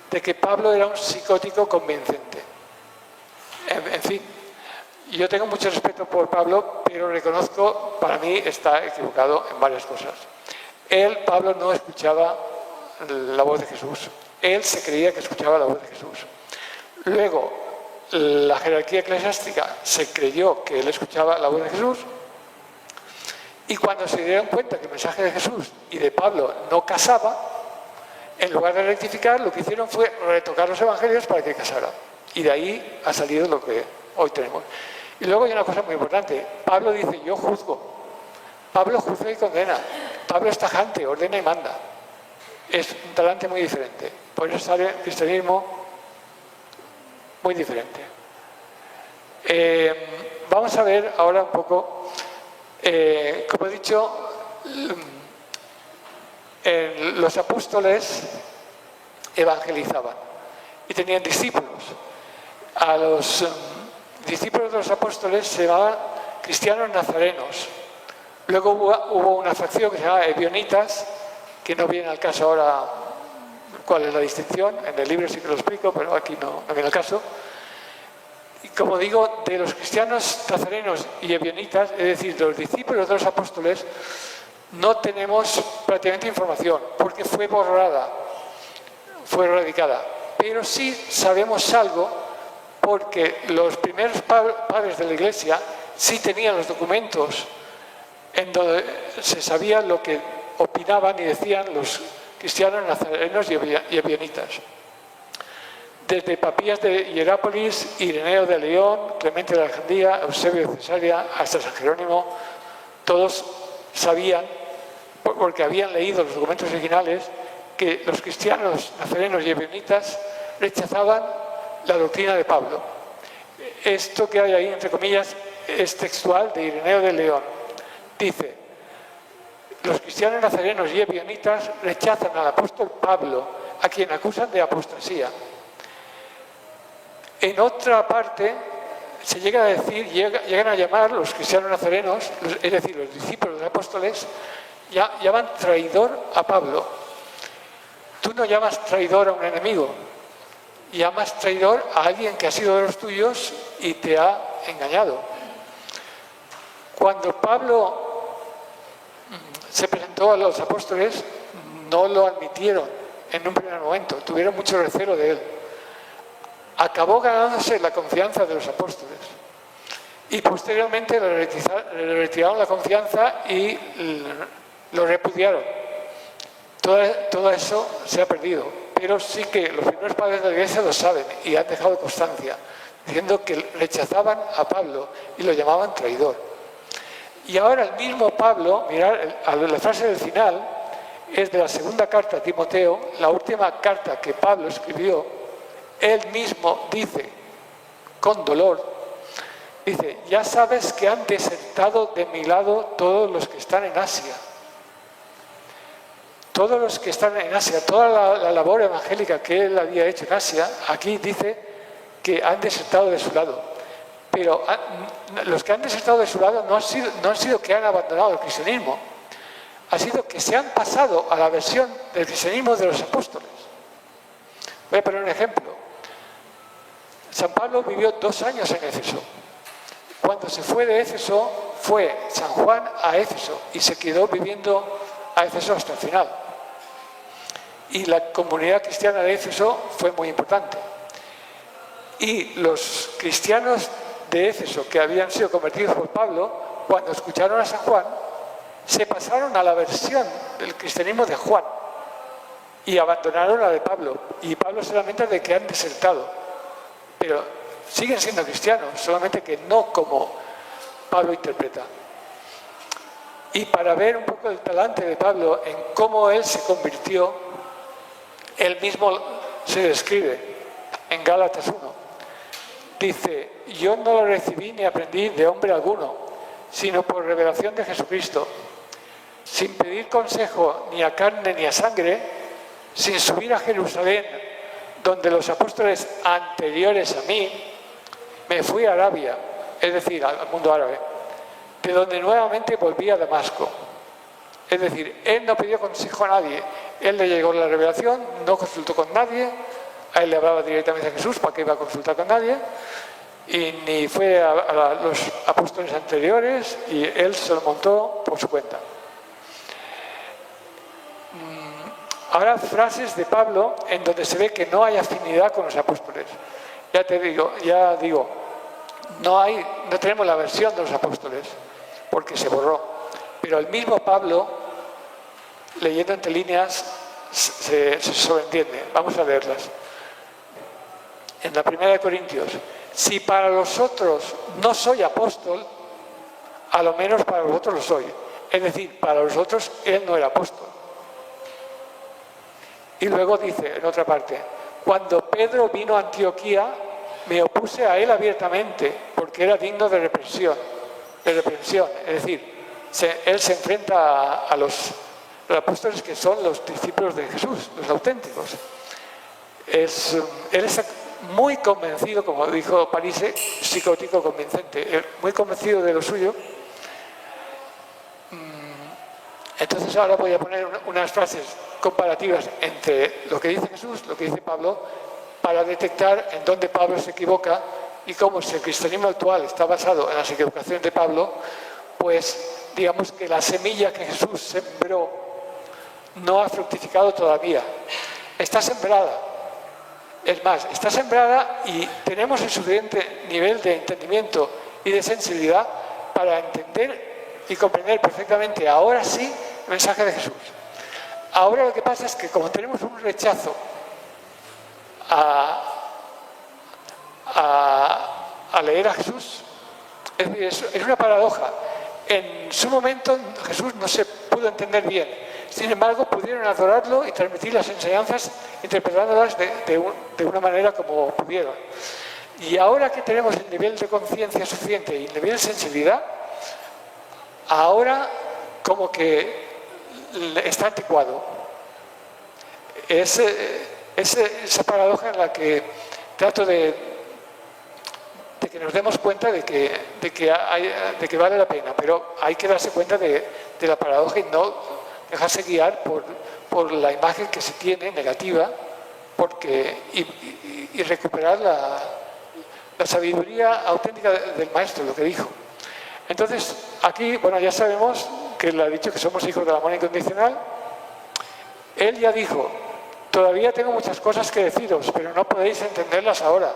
de que Pablo era un psicótico convincente. En fin, yo tengo mucho respeto por Pablo, pero reconozco, para mí está equivocado en varias cosas. Pablo, no escuchaba la voz de Jesús. Él se creía que escuchaba la voz de Jesús. Luego, la jerarquía eclesiástica se creyó que él escuchaba la voz de Jesús, y cuando se dieron cuenta que el mensaje de Jesús y de Pablo no casaba, en lugar de rectificar, lo que hicieron fue retocar los evangelios para que casara. Y de ahí ha salido lo que hoy tenemos. Y luego hay una cosa muy importante. Pablo dice, yo juzgo. Pablo juzga y condena. Pablo es tajante, ordena y manda. Es un talante muy diferente. Por eso sale el cristianismo muy diferente. Vamos a ver ahora un poco, como he dicho, los apóstoles evangelizaban y tenían discípulos. A los discípulos de los apóstoles se llamaban cristianos nazarenos. Luego hubo una facción que se llamaba ebionitas, que no viene al caso ahora cuál es la distinción. En el libro sí que lo explico, pero aquí no viene al caso. Y como digo, de los cristianos nazarenos y ebionitas, es decir, de los discípulos de los apóstoles, no tenemos prácticamente información, porque fue borrada, fue erradicada. Pero sí sabemos algo, porque los primeros padres de la Iglesia sí tenían los documentos en donde se sabía lo que opinaban y decían los cristianos nazarenos y ebionitas. Desde Papías de Hierápolis, Ireneo de León, Clemente de Alejandría, Eusebio de Cesarea, hasta San Jerónimo, todos sabían, porque habían leído los documentos originales, que los cristianos nazarenos y ebionitas rechazaban la doctrina de Pablo. Esto que hay ahí, entre comillas, es textual de Ireneo de León. Dice: los cristianos nazarenos y ebionitas rechazan al apóstol Pablo, a quien acusan de apostasía. En otra parte se llega a decir, llegan a llamar los cristianos nazarenos, es decir, los discípulos de los apóstoles, llaman traidor a Pablo. Tú no llamas traidor a un enemigo, llamas traidor a alguien que ha sido de los tuyos y te ha engañado. Cuando Pablo se presentó a los apóstoles, no lo admitieron en un primer momento, tuvieron mucho recelo de él. Acabó ganándose la confianza de los apóstoles y posteriormente le retiraron la confianza y lo repudiaron. Todo eso se ha perdido, pero sí que los primeros padres de la Iglesia lo saben y han dejado constancia, diciendo que rechazaban a Pablo y lo llamaban traidor. Y ahora el mismo Pablo, mirad, la frase del final es de la segunda carta a Timoteo, la última carta que Pablo escribió. Él mismo dice, con dolor, dice: ya sabes que han desertado de mi lado todos los que están en Asia. Todos los que están en Asia, toda la labor evangélica que él había hecho en Asia, aquí dice que han desertado de su lado. Pero los que han desertado de su lado no han sido que han abandonado el cristianismo, ha sido que se han pasado a la versión del cristianismo de los apóstoles. Voy a poner un ejemplo. San Pablo vivió 2 años en Éfeso. Cuando se fue de Éfeso, fue San Juan a Éfeso y se quedó viviendo a Éfeso hasta el final. Y la comunidad cristiana de Éfeso fue muy importante. Y los cristianos de Éfeso que habían sido convertidos por Pablo, cuando escucharon a San Juan, se pasaron a la versión del cristianismo de Juan y abandonaron la de Pablo. Y Pablo solamente de que han desertado. Pero siguen siendo cristianos, solamente que no como Pablo interpreta. Y para ver un poco el talante de Pablo en cómo él se convirtió, él mismo se describe en Gálatas 1. Dice: yo no lo recibí ni aprendí de hombre alguno, sino por revelación de Jesucristo, sin pedir consejo ni a carne ni a sangre, sin subir a Jerusalén, donde los apóstoles anteriores a mí, me fui a Arabia, es decir, al mundo árabe, de donde nuevamente volví a Damasco. Es decir, él no pidió consejo a nadie, él le llegó la revelación, no consultó con nadie, a él le hablaba directamente a Jesús, ¿para qué iba a consultar con nadie? Y ni fue a los apóstoles anteriores, y él se lo montó por su cuenta. Ahora frases de Pablo en donde se ve que no hay afinidad con los apóstoles. Ya digo, no tenemos la versión de los apóstoles, porque se borró. Pero el mismo Pablo, leyendo entre líneas, se sobreentiende. Vamos a leerlas. En la 1 de Corintios: si para los otros no soy apóstol, a lo menos para vosotros lo soy. Es decir, para los otros él no era apóstol. Y luego dice, en otra parte: cuando Pedro vino a Antioquía, me opuse a él abiertamente, porque era digno de reprensión. Es decir, él se enfrenta a los apóstoles que son los discípulos de Jesús, los auténticos. Él está muy convencido, como dijo Parise, psicótico convincente, muy convencido de lo suyo. Entonces ahora voy a poner unas frases comparativas entre lo que dice Jesús, lo que dice Pablo, para detectar en dónde Pablo se equivoca y como si el cristianismo actual está basado en las equivocaciones de Pablo, pues digamos que la semilla que Jesús sembró no ha fructificado todavía. Está sembrada. Es más, está sembrada y tenemos el suficiente nivel de entendimiento y de sensibilidad para entender y comprender perfectamente ahora sí el mensaje de Jesús. Ahora lo que pasa es que como tenemos un rechazo a leer a Jesús, es una paradoja. En su momento Jesús no se pudo entender bien, sin embargo pudieron adorarlo y transmitir las enseñanzas interpretándolas de una manera como pudieron. Y ahora que tenemos el nivel de conciencia suficiente y el nivel de sensibilidad, ahora como que está anticuado. Es esa paradoja en la que trato de que nos demos cuenta de que vale la pena, pero hay que darse cuenta de la paradoja y no dejarse guiar por la imagen que se tiene negativa, y recuperar la sabiduría auténtica del maestro, lo que dijo. Entonces, aquí, bueno, ya sabemos que él ha dicho que somos hijos del amor incondicional. Él ya dijo: todavía tengo muchas cosas que deciros, pero no podéis entenderlas ahora.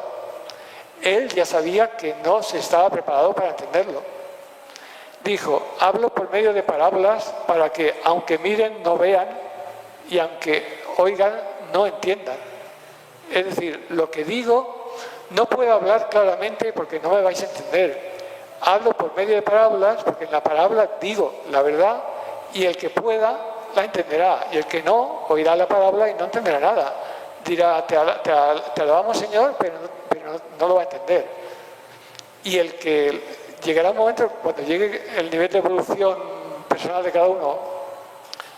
Él ya sabía que no se estaba preparado para entenderlo. Dijo: hablo por medio de parábolas para que, aunque miren, no vean, y aunque oigan, no entiendan. Es decir, lo que digo no puedo hablar claramente porque no me vais a entender. Hablo por medio de parábolas porque en la parábola digo la verdad y el que pueda la entenderá, y el que no oirá la parábola y no entenderá nada. Dirá: te alabamos, Señor, pero no lo va a entender. Y el que llegará un momento, cuando llegue el nivel de evolución personal de cada uno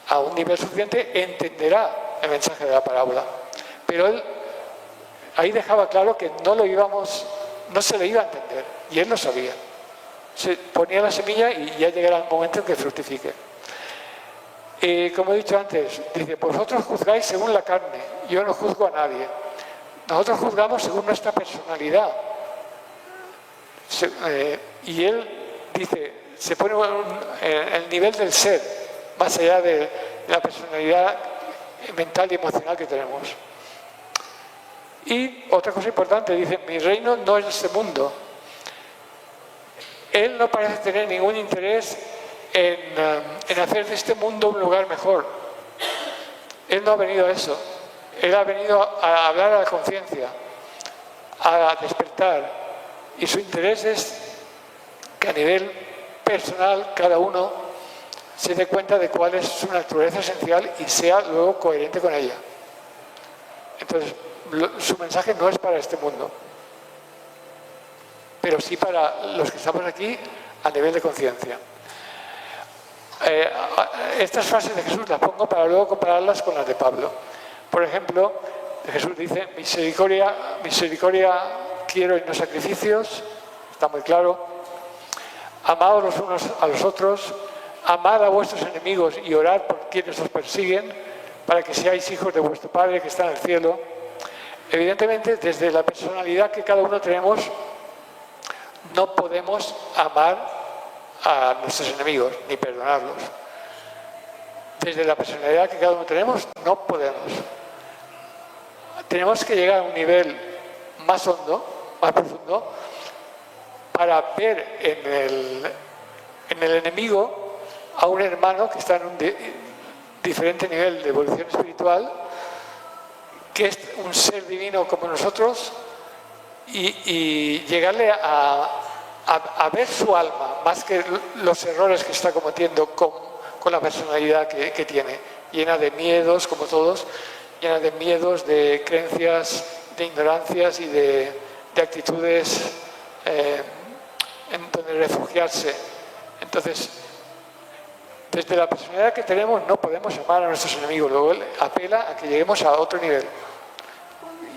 a un nivel suficiente, entenderá el mensaje de la parábola. Pero él ahí dejaba claro que no se le iba a entender, y él lo sabía. Se ponía la semilla y ya llegará el momento en que fructifique. Como he dicho antes, dice: vosotros juzgáis según la carne, yo no juzgo a nadie. Nosotros juzgamos según nuestra personalidad. Y él dice, se pone en el nivel del ser, más allá de la personalidad mental y emocional que tenemos. Y otra cosa importante, dice: mi reino no es este mundo. Él no parece tener ningún interés en hacer de este mundo un lugar mejor. Él no ha venido a eso. Él ha venido a hablar a la conciencia, a despertar. Y su interés es que a nivel personal cada uno se dé cuenta de cuál es su naturaleza esencial y sea luego coherente con ella. Entonces, su mensaje no es para este mundo, pero sí para los que estamos aquí a nivel de conciencia. Estas frases de Jesús las pongo para luego compararlas con las de Pablo. Por ejemplo, Jesús dice: misericordia quiero y no sacrificios. Está muy claro. Amaos los unos a los otros, amad a vuestros enemigos y orad por quienes os persiguen, para que seáis hijos de vuestro Padre que está en el cielo. Evidentemente, desde la personalidad que cada uno tenemos, no podemos amar a nuestros enemigos ni perdonarlos. Desde la personalidad que cada uno tenemos, no podemos. Tenemos que llegar a un nivel más hondo, más profundo, para ver en el enemigo a un hermano que está en un diferente nivel de evolución espiritual, que es un ser divino como nosotros, y llegarle a ver su alma, más que los errores que está cometiendo con la personalidad que tiene, llena de miedos, como todos, llena de miedos, de creencias, de ignorancias y de actitudes en donde refugiarse. Entonces, desde la personalidad que tenemos no podemos amar a nuestros enemigos. Luego él apela a que lleguemos a otro nivel,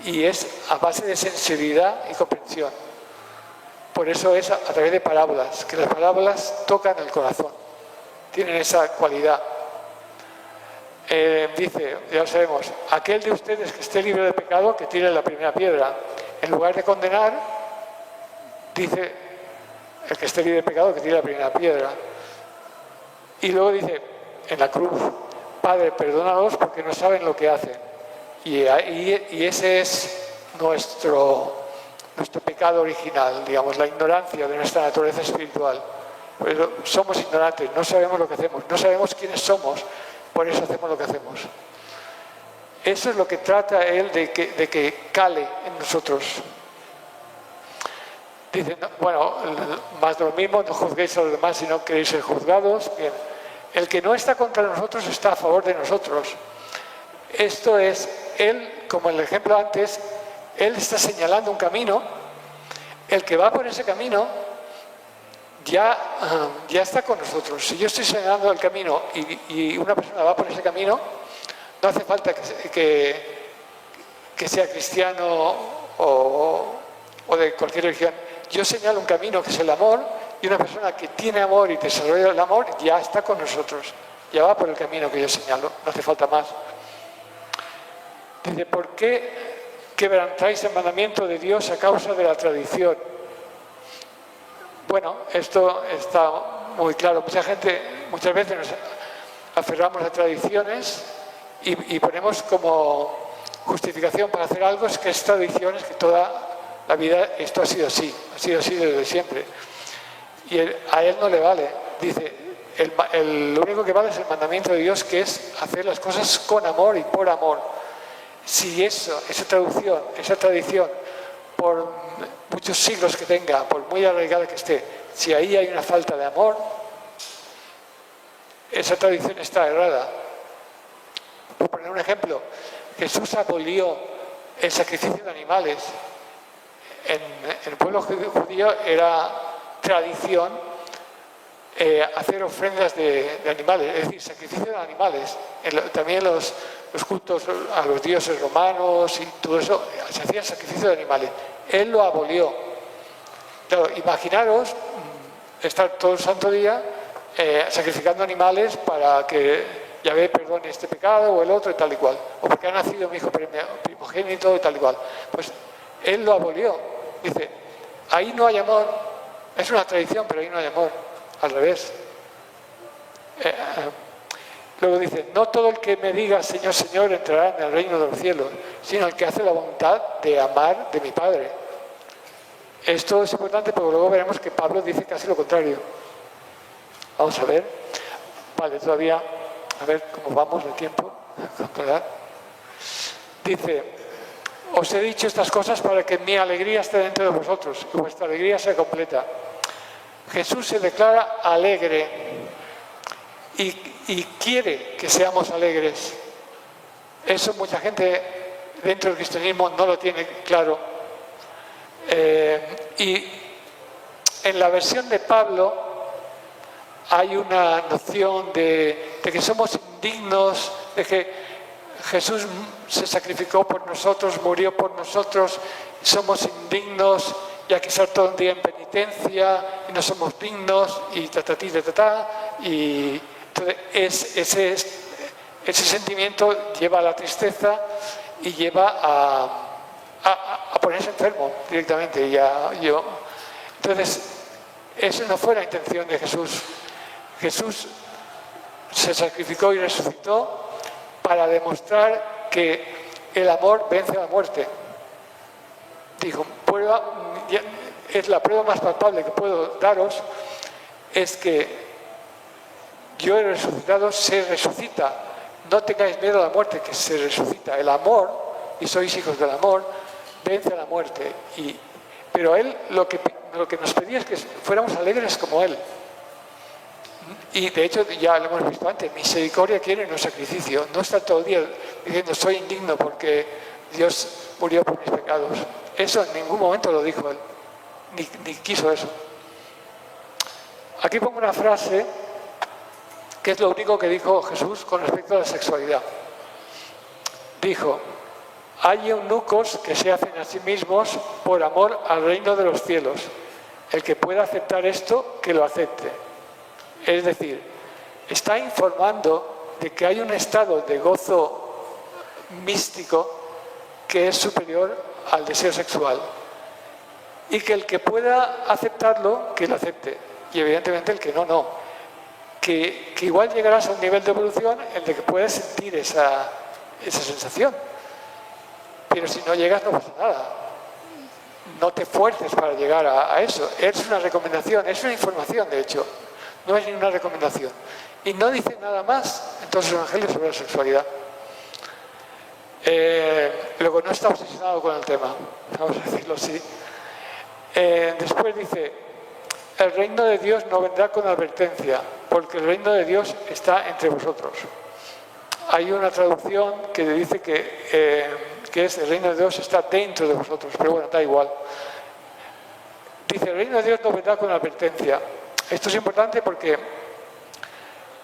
y es a base de sensibilidad y comprensión. Por eso es a través de parábolas, que las parábolas tocan el corazón, tienen esa cualidad. Dice, ya lo sabemos: aquel de ustedes que esté libre de pecado, que tire la primera piedra. En lugar de condenar, dice, el que esté libre de pecado, que tire la primera piedra. Y luego dice, en la cruz, Padre, perdónalos porque no saben lo que hacen. Y ese es nuestro pecado original, digamos, la ignorancia de nuestra naturaleza espiritual. Pero somos ignorantes, no sabemos lo que hacemos, no sabemos quiénes somos, por eso hacemos lo que hacemos. Eso es lo que trata él de que cale en nosotros. Dice, bueno, más de lo mismo, no juzguéis a los demás si no queréis ser juzgados. Bien. El que no está contra nosotros está a favor de nosotros. Esto es, él, como en el ejemplo antes, él está señalando un camino. El que va por ese camino ya está con nosotros. Si yo estoy señalando el camino y una persona va por ese camino, no hace falta que sea cristiano o de cualquier religión. Yo señalo un camino que es el amor, y una persona que tiene amor y desarrolla el amor ya está con nosotros. Ya va por el camino que yo señalo, no hace falta más. Dice, ¿por qué quebrantáis el mandamiento de Dios a causa de la tradición? Bueno, esto está muy claro. Muchas veces nos aferramos a tradiciones y ponemos como justificación para hacer algo es que es tradición, es que toda la vida esto ha sido así desde siempre. Y a él no le vale. Dice, lo único que vale es el mandamiento de Dios, que es hacer las cosas con amor y por amor. Si esa tradición, por muchos siglos que tenga, por muy arraigada que esté, si ahí hay una falta de amor, esa tradición está errada. Por poner un ejemplo, Jesús abolió el sacrificio de animales. En el pueblo judío era tradición hacer ofrendas de animales, es decir, sacrificio de animales. También los cultos a los dioses romanos y todo eso, se hacía sacrificio de animales. Él lo abolió. Claro, imaginaros estar todo el santo día sacrificando animales para que Yahvé perdone este pecado o el otro y tal y cual, o porque ha nacido mi hijo primogénito y tal y cual. Pues él lo abolió. Dice, ahí no hay amor, es una tradición, pero ahí no hay amor, al revés. Luego dice, no todo el que me diga Señor, Señor entrará en el reino de los cielos, sino el que hace la voluntad de amar de mi Padre. Esto es importante porque luego veremos que Pablo dice casi lo contrario. Vamos a ver. Vale, todavía, a ver cómo vamos de tiempo. Dice, os he dicho estas cosas para que mi alegría esté dentro de vosotros y vuestra alegría sea completa. Jesús se declara alegre y quiere que seamos alegres. Eso mucha gente dentro del cristianismo no lo tiene claro. Y en la versión de Pablo hay una noción de que somos indignos, de que Jesús se sacrificó por nosotros, murió por nosotros, somos indignos y hay que estar todo el día en penitencia y no somos dignos y y entonces ese sentimiento lleva a la tristeza y lleva a ponerse enfermo directamente. Entonces, esa no fue la intención de Jesús. Jesús se sacrificó y resucitó para demostrar que el amor vence a la muerte. Dijo, es la prueba más palpable que puedo daros, es que yo he resucitado, se resucita. No tengáis miedo a la muerte, que se resucita. El amor, y sois hijos del amor, vence a la muerte. Pero él lo que nos pedía es que fuéramos alegres como él. Y de hecho, ya lo hemos visto antes, misericordia quiere no sacrificio. No está todo el día diciendo soy indigno porque Dios murió por mis pecados. Eso en ningún momento lo dijo él, ni quiso eso. Aquí pongo una frase que es lo único que dijo Jesús con respecto a la sexualidad. Dijo, hay eunucos que se hacen a sí mismos por amor al reino de los cielos. El que pueda aceptar esto, que lo acepte. Es decir, está informando de que hay un estado de gozo místico que es superior al deseo sexual. y que el que pueda aceptarlo, que lo acepte. Y evidentemente el que no, no. Que igual llegarás a un nivel de evolución en el que puedes sentir esa sensación. Pero si no llegas no pasa nada. No te fuerces para llegar a eso. Es una recomendación, es una información de hecho. No es ninguna recomendación. Y no dice nada más en todos los evangelios sobre la sexualidad. Luego no está obsesionado con el tema, vamos a decirlo así. Después dice, el reino de Dios no vendrá con advertencia, porque el reino de Dios está entre vosotros. Hay una traducción que dice que es el reino de Dios está dentro de vosotros, pero bueno, da igual. Dice, el reino de Dios no vendrá con advertencia. Esto es importante porque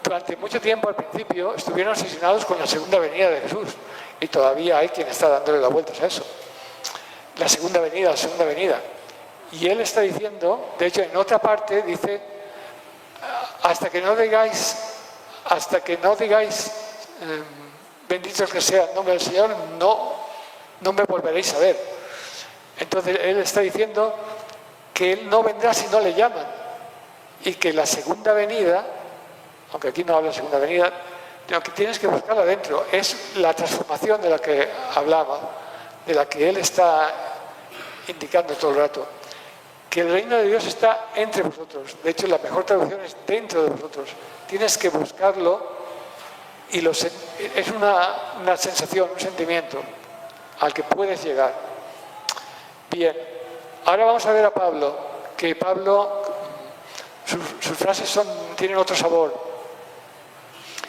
durante mucho tiempo al principio estuvieron obsesionados con la segunda venida de Jesús y todavía hay quien está dándole las vueltas a eso. La segunda venida, la segunda venida. Y él está diciendo, de hecho en otra parte dice, hasta que no digáis, bendito que sea el nombre del Señor, no me volveréis a ver. Entonces él está diciendo que él no vendrá si no le llaman y que la segunda venida, aunque aquí no habla de segunda venida, lo que tienes que buscarla dentro es la transformación de la que hablaba, de la que él está indicando todo el rato. Que el reino de Dios está entre vosotros. De hecho, la mejor traducción es dentro de vosotros. Tienes que buscarlo y es una sensación, un sentimiento al que puedes llegar. Bien, ahora vamos a ver a Pablo, que Pablo, sus frases tienen otro sabor.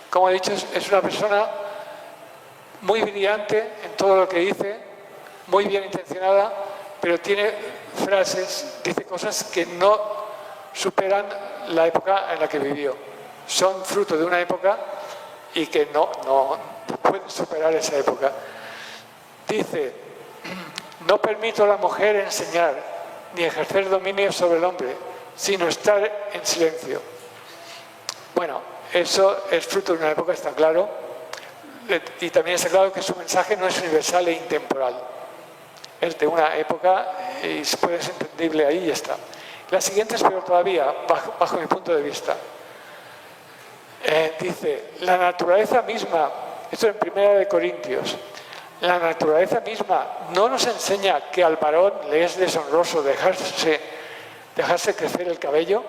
Como he dicho, es una persona muy brillante en todo lo que dice, muy bien intencionada, pero tiene frases, dice cosas que no superan la época en la que vivió. Son fruto de una época y que no pueden superar esa época. Dice, no permito a la mujer enseñar ni ejercer dominio sobre el hombre, sino estar en silencio. Bueno, eso es fruto de una época, está claro, y también está claro que su mensaje no es universal e intemporal. Es de una época y puede ser entendible ahí y ya está. La siguiente es peor todavía, bajo mi punto de vista. Dice, la naturaleza misma, esto en 1 Corintios, la naturaleza misma no nos enseña que al varón le es deshonroso dejarse crecer el cabello.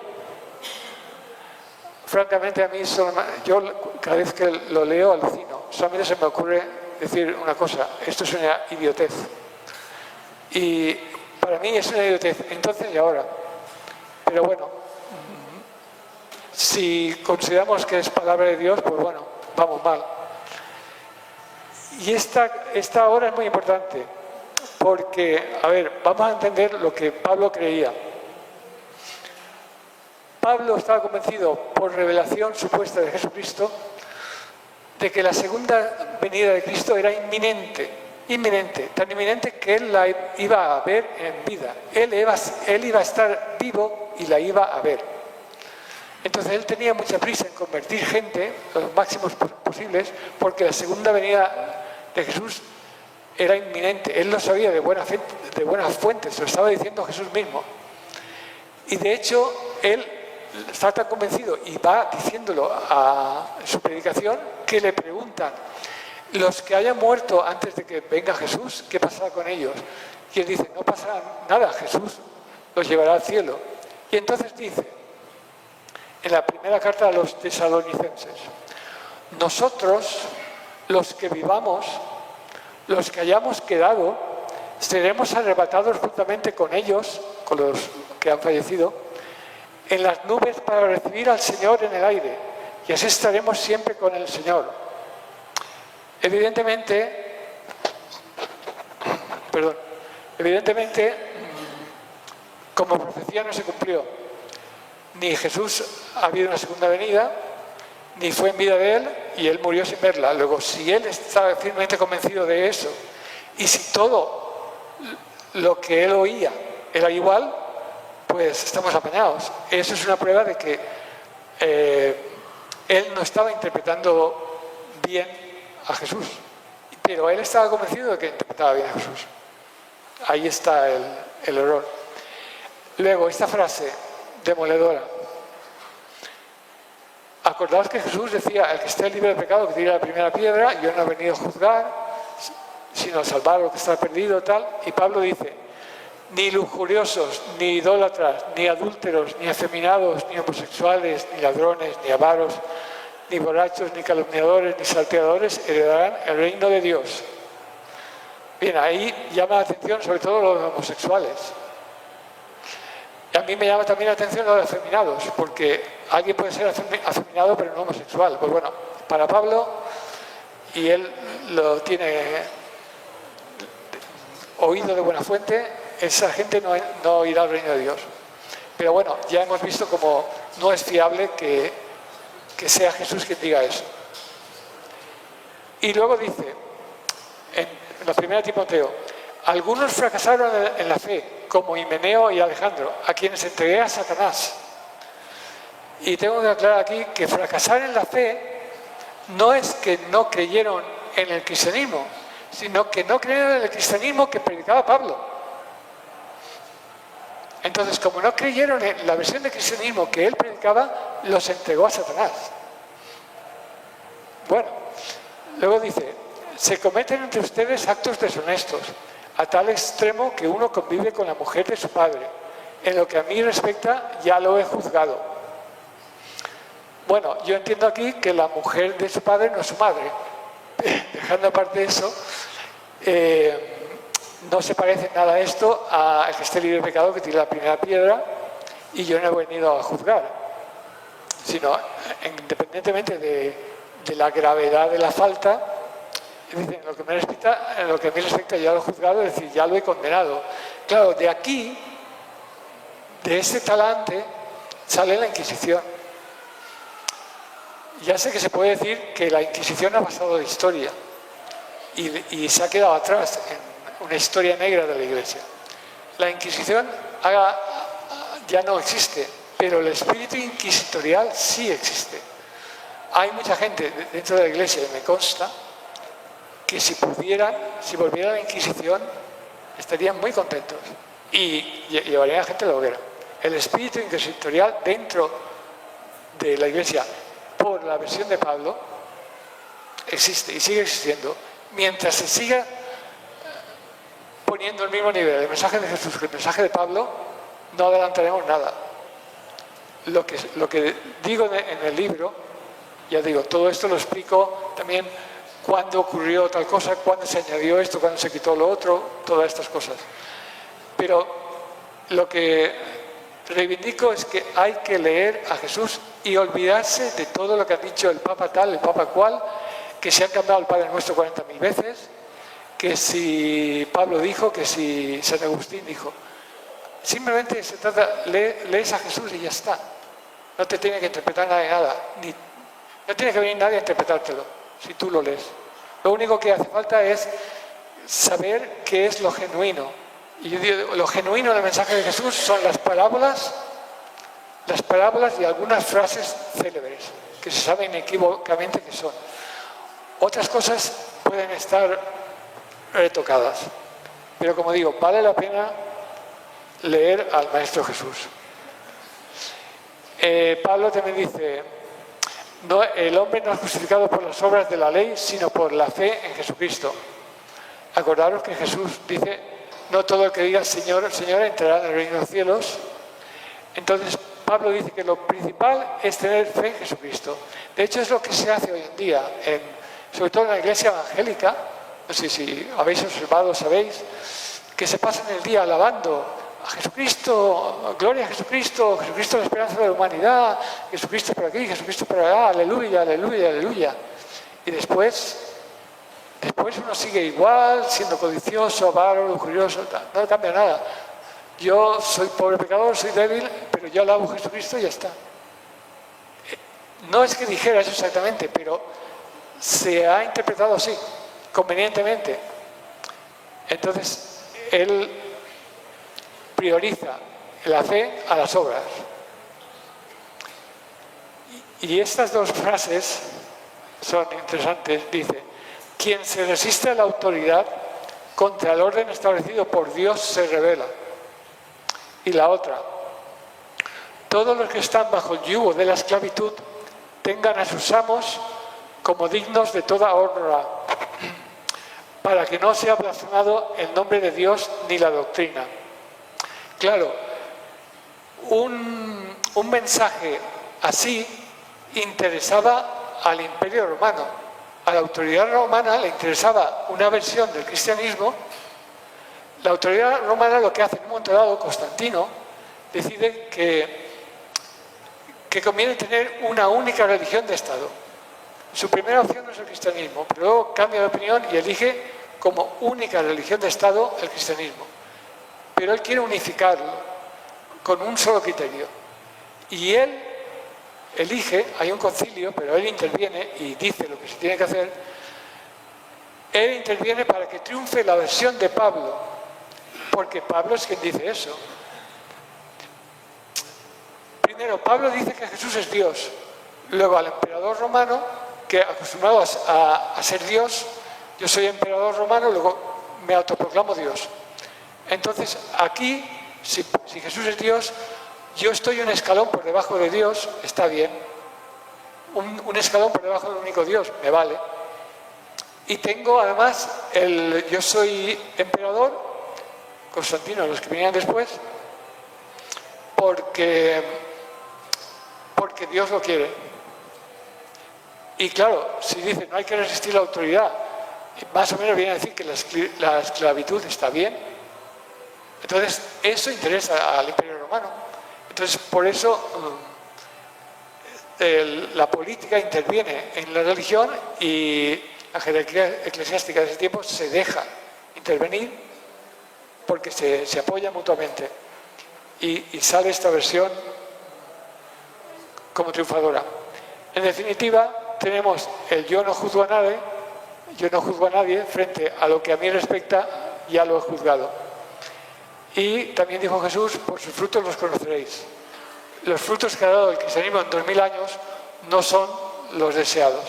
Francamente a mí, yo cada vez que lo leo alucino. Solamente se me ocurre decir una cosa, esto es una idiotez. Y para mí es una idiotez, entonces y ahora. Pero bueno, si consideramos que es palabra de Dios, pues bueno, vamos mal. Y esta hora es muy importante, porque, a ver, vamos a entender lo que Pablo creía. Pablo estaba convencido, por revelación supuesta de Jesucristo, de que la segunda venida de Cristo era inminente, tan inminente que él la iba a ver en vida. Él iba a estar vivo y la iba a ver. Entonces él tenía mucha prisa en convertir gente, los máximos posibles, porque la segunda venida de Jesús era inminente. Él lo sabía de buenas fuentes, lo estaba diciendo Jesús mismo. Y de hecho, él está tan convencido y va diciéndolo a su predicación que le preguntan, los que hayan muerto antes de que venga Jesús, ¿qué pasará con ellos? Y él dice, no pasará nada, Jesús los llevará al cielo. Y entonces dice, en la primera carta a los tesalonicenses, nosotros, los que vivamos, los que hayamos quedado, seremos arrebatados juntamente con ellos, con los que han fallecido, en las nubes para recibir al Señor en el aire, y así estaremos siempre con el Señor. Evidentemente, como profecía no se cumplió. Ni Jesús ha habido una segunda venida, ni fue en vida de él, y él murió sin verla. Luego, si él estaba firmemente convencido de eso, y si todo lo que él oía era igual, pues estamos apañados. Eso es una prueba de que él no estaba interpretando bien a Jesús, pero él estaba convencido de que interpretaba bien a Jesús. Ahí está el error. Luego, esta frase demoledora. Acordaos que Jesús decía, el que esté libre de pecado que tire la primera piedra, yo no he venido a juzgar, sino a salvar lo que está perdido, tal. Y Pablo dice, ni lujuriosos, ni idólatras, ni adúlteros, ni afeminados, ni homosexuales, ni ladrones, ni avaros, ni borrachos, ni calumniadores, ni salteadores heredarán el reino de Dios. Bien, ahí llama la atención sobre todo los homosexuales. Y a mí me llama también la atención los afeminados, porque alguien puede ser afeminado pero no homosexual. Pues bueno, para Pablo, y él lo tiene oído de buena fuente, esa gente no irá al reino de Dios. Pero bueno, ya hemos visto cómo no es fiable que sea Jesús quien diga eso. Y luego dice, en la primera Timoteo, algunos fracasaron en la fe, como Himeneo y Alejandro, a quienes entregué a Satanás. Y tengo que aclarar aquí que fracasar en la fe no es que no creyeron en el cristianismo, sino que no creyeron en el cristianismo que predicaba Pablo. Entonces, como no creyeron en la versión de cristianismo que él predicaba, los entregó a Satanás. Bueno, luego dice, se cometen entre ustedes actos deshonestos, a tal extremo que uno convive con la mujer de su padre. En lo que a mí respecta, ya lo he juzgado. Bueno, yo entiendo aquí que la mujer de su padre no es su madre. Dejando aparte eso, no se parece nada a esto al que esté libre de pecado que tire la primera piedra, y yo no he venido a juzgar, sino independientemente de la gravedad de la falta, dice, en lo que a mí respecta ya lo he juzgado, es decir, ya lo he condenado. Claro, de aquí, de ese talante, sale la Inquisición. Ya sé que se puede decir que la Inquisición ha pasado de historia y se ha quedado atrás en una historia negra de la Iglesia. La Inquisición ya no existe, pero el espíritu inquisitorial sí existe. Hay mucha gente dentro de la Iglesia, y me consta, que si volviera la Inquisición, estarían muy contentos y llevarían a la gente a la hoguera. El espíritu inquisitorial dentro de la Iglesia, por la versión de Pablo, existe y sigue existiendo. Mientras se siga poniendo el mismo nivel el mensaje de Jesús que el mensaje de Pablo, no adelantaremos nada. Lo que digo en el libro, ya digo, todo esto lo explico también, cuándo ocurrió tal cosa, cuándo se añadió esto, cuándo se quitó lo otro, todas estas cosas. Pero lo que reivindico es que hay que leer a Jesús y olvidarse de todo lo que ha dicho el Papa tal, el Papa cual, que se han cambiado el Padre Nuestro 40.000 veces, que si Pablo dijo, que si San Agustín dijo. Simplemente se trata, lees a Jesús y ya está. No te tiene que interpretar nada, no tiene que venir nadie a interpretártelo, si tú lo lees. Lo único que hace falta es saber qué es lo genuino. Y yo digo, lo genuino del mensaje de Jesús son las parábolas y algunas frases célebres, que se saben inequívocamente que son. Otras cosas pueden estar retocadas. Pero como digo, vale la pena leer al Maestro Jesús. Pablo también dice, no, el hombre no es justificado por las obras de la ley, sino por la fe en Jesucristo. Acordaros que Jesús dice, no todo el que diga Señor, Señor entrará en el reino de los cielos. Entonces Pablo dice que lo principal es tener fe en Jesucristo. De hecho es lo que se hace hoy en día, sobre todo en la iglesia evangélica. No sé si habéis observado, sabéis, que se pasan el día alabando a Jesucristo, gloria a Jesucristo, Jesucristo es la esperanza de la humanidad, Jesucristo por aquí, Jesucristo por allá, aleluya, aleluya, aleluya. Y después uno sigue igual, siendo codicioso, avaro, lujurioso, no cambia nada. Yo soy pobre pecador, soy débil, pero yo alabo a Jesucristo y ya está. No es que dijera eso exactamente, pero se ha interpretado así, convenientemente. Entonces, él prioriza la fe a las obras. Y estas dos frases son interesantes. Dice, quien se resiste a la autoridad contra el orden establecido por Dios se rebela. Y la otra, todos los que están bajo el yugo de la esclavitud tengan a sus amos como dignos de toda honra, para que no sea blasfemado el nombre de Dios ni la doctrina. Claro, un mensaje así interesaba al Imperio Romano. A la autoridad romana le interesaba una versión del cristianismo. La autoridad romana lo que hace en un momento dado, Constantino, decide que conviene tener una única religión de Estado. Su primera opción no es el cristianismo, pero luego cambia de opinión y elige como única religión de Estado el cristianismo. Pero él quiere unificarlo con un solo criterio. Y él elige, hay un concilio, pero él interviene y dice lo que se tiene que hacer. Él interviene para que triunfe la versión de Pablo, porque Pablo es quien dice eso. Primero, Pablo dice que Jesús es Dios. Luego al emperador romano, que acostumbrado a ser Dios, yo soy emperador romano, luego me autoproclamo Dios. Entonces, aquí, si Jesús es Dios, yo estoy un escalón por debajo de Dios, está bien. Un escalón por debajo del único Dios, me vale. Y tengo además, yo soy emperador, Constantino, los que venían después, porque Dios lo quiere. Y claro, si dice no hay que resistir la autoridad, más o menos viene a decir que la esclavitud está bien. Entonces, eso interesa al Imperio Romano. Entonces, por eso la política interviene en la religión y la jerarquía eclesiástica de ese tiempo se deja intervenir porque se apoya mutuamente. Y sale esta versión como triunfadora. En definitiva, tenemos el yo no juzgo a nadie frente a lo que a mí respecta, ya lo he juzgado. Y también dijo Jesús, por sus frutos los conoceréis. Los frutos que ha dado el cristianismo en 2000 años no son los deseados.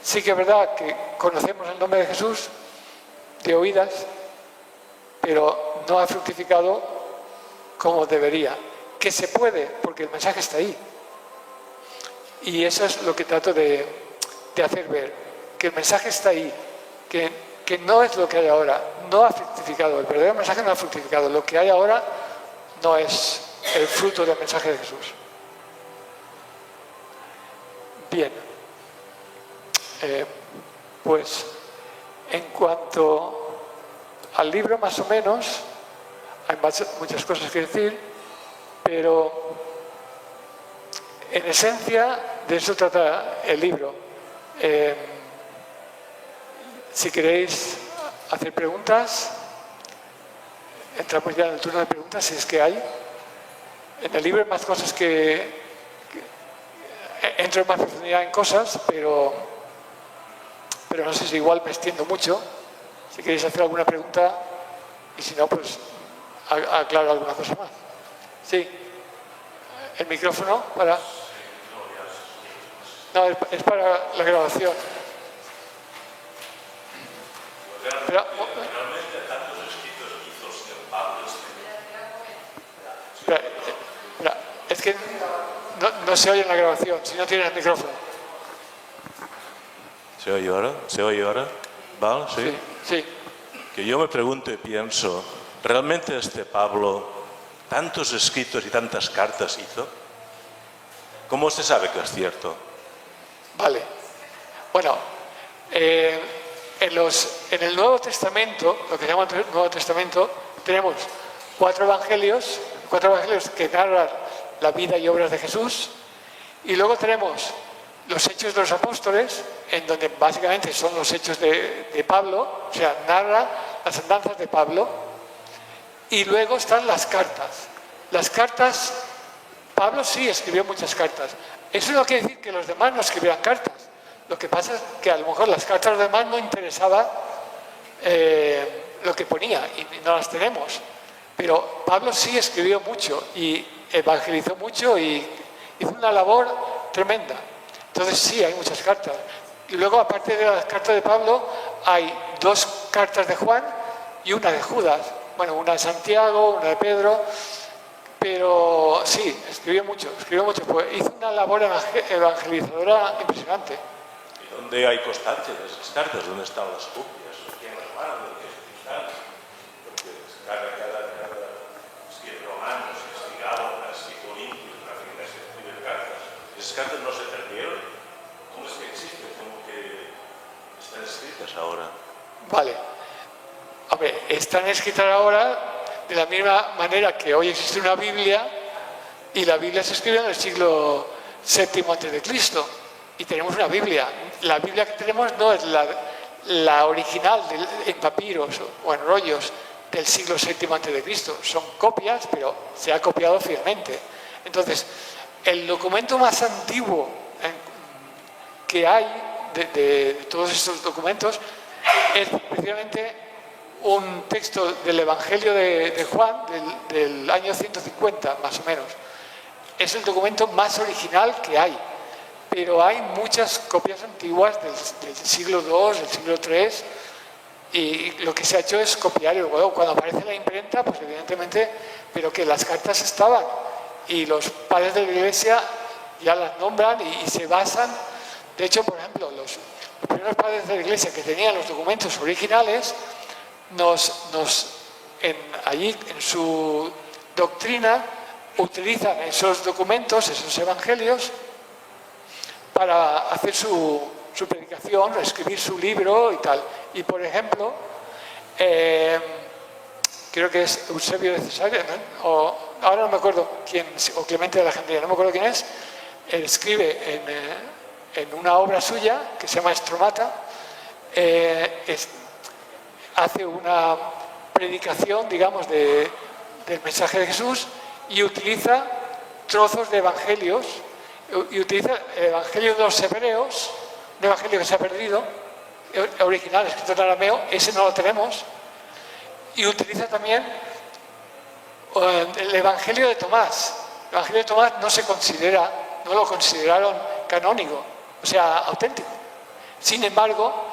Sí que es verdad que conocemos el nombre de Jesús de oídas, pero no ha fructificado como debería. Que se puede, porque el mensaje está ahí. Y eso es lo que trato de hacer ver, que el mensaje está ahí, que no es lo que hay ahora, no ha fructificado, el verdadero mensaje no ha fructificado, lo que hay ahora no es el fruto del mensaje de Jesús. Bien, pues en cuanto al libro más o menos, hay muchas cosas que decir, pero en esencia de eso trata el libro. Si queréis hacer preguntas, entramos ya en el turno de preguntas, si es que hay. En el libro hay más cosas que entro en más profundidad en cosas, pero no sé si igual me extiendo mucho. Si queréis hacer alguna pregunta, y si no, pues aclaro alguna cosa más. Sí, el micrófono para... No, es para la grabación. Pero, realmente tantos escritos hizo Pablo. espera, es que no se oye en la grabación, si no tienes el micrófono. ¿Se oye ahora? ¿Se oye ahora? ¿Vale? ¿Sí? Sí. Que yo me pregunto y pienso, ¿realmente Pablo tantos escritos y tantas cartas hizo? ¿Cómo se sabe que es cierto? Vale. Bueno, en el Nuevo Testamento, lo que se llama el Nuevo Testamento, tenemos cuatro evangelios que narran la vida y obras de Jesús, y luego tenemos los Hechos de los Apóstoles, en donde básicamente son los hechos de Pablo, o sea, narra las andanzas de Pablo, y luego están las cartas. Las cartas, Pablo sí escribió muchas cartas. Eso no quiere decir que los demás no escribieran cartas. Lo que pasa es que a lo mejor las cartas de los demás no interesaba lo que ponía y no las tenemos. Pero Pablo sí escribió mucho y evangelizó mucho y hizo una labor tremenda. Entonces sí, hay muchas cartas. Y luego, aparte de las cartas de Pablo, hay dos cartas de Juan y una de Judas. Bueno, una de Santiago, una de Pedro. pero sí, escribió mucho, pues hizo una labor evangelizadora impresionante. ¿Y dónde hay constancia de esas cartas? ¿Dónde están las copias? ¿Quién las manda? ¿Qué están? Porque cada escribe Romanos, escribe Gálatas, escribe Corintios, la iglesia escribe cartas. Esas cartas no se perdieron. ¿Cómo es que existen? ¿Cómo que están escritas ahora? Vale. Hombre, están escritas ahora de la misma manera que hoy existe una Biblia, y la Biblia se escribió en el siglo VII a.C. y tenemos una Biblia. La Biblia que tenemos no es la original en papiros o en rollos del siglo VII a.C. Son copias, pero se ha copiado fielmente. Entonces, el documento más antiguo que hay de todos estos documentos es precisamente un texto del Evangelio de Juan del año 150, más o menos. Es el documento más original que hay, pero hay muchas copias antiguas del siglo II, del siglo III, y lo que se ha hecho es copiar, y luego cuando aparece la imprenta, pues evidentemente, pero que las cartas estaban, y los padres de la Iglesia ya las nombran y se basan. De hecho, por ejemplo, los primeros padres de la Iglesia que tenían los documentos originales, allí en su doctrina utilizan esos documentos, esos evangelios, para hacer su predicación, escribir su libro y tal. Y por ejemplo, creo que es Eusebio de Cesarea, ¿no? Ahora no me acuerdo quién, o Clemente de Alejandría, no me acuerdo quién es, él escribe en una obra suya que se llama Estromata, hace una predicación, digamos, del mensaje de Jesús, y utiliza trozos de evangelios, y utiliza el evangelio de los hebreos, un evangelio que se ha perdido, original, escrito en arameo, ese no lo tenemos, y utiliza también el evangelio de Tomás. El evangelio de Tomás no lo consideraron canónico, o sea, auténtico. Sin embargo,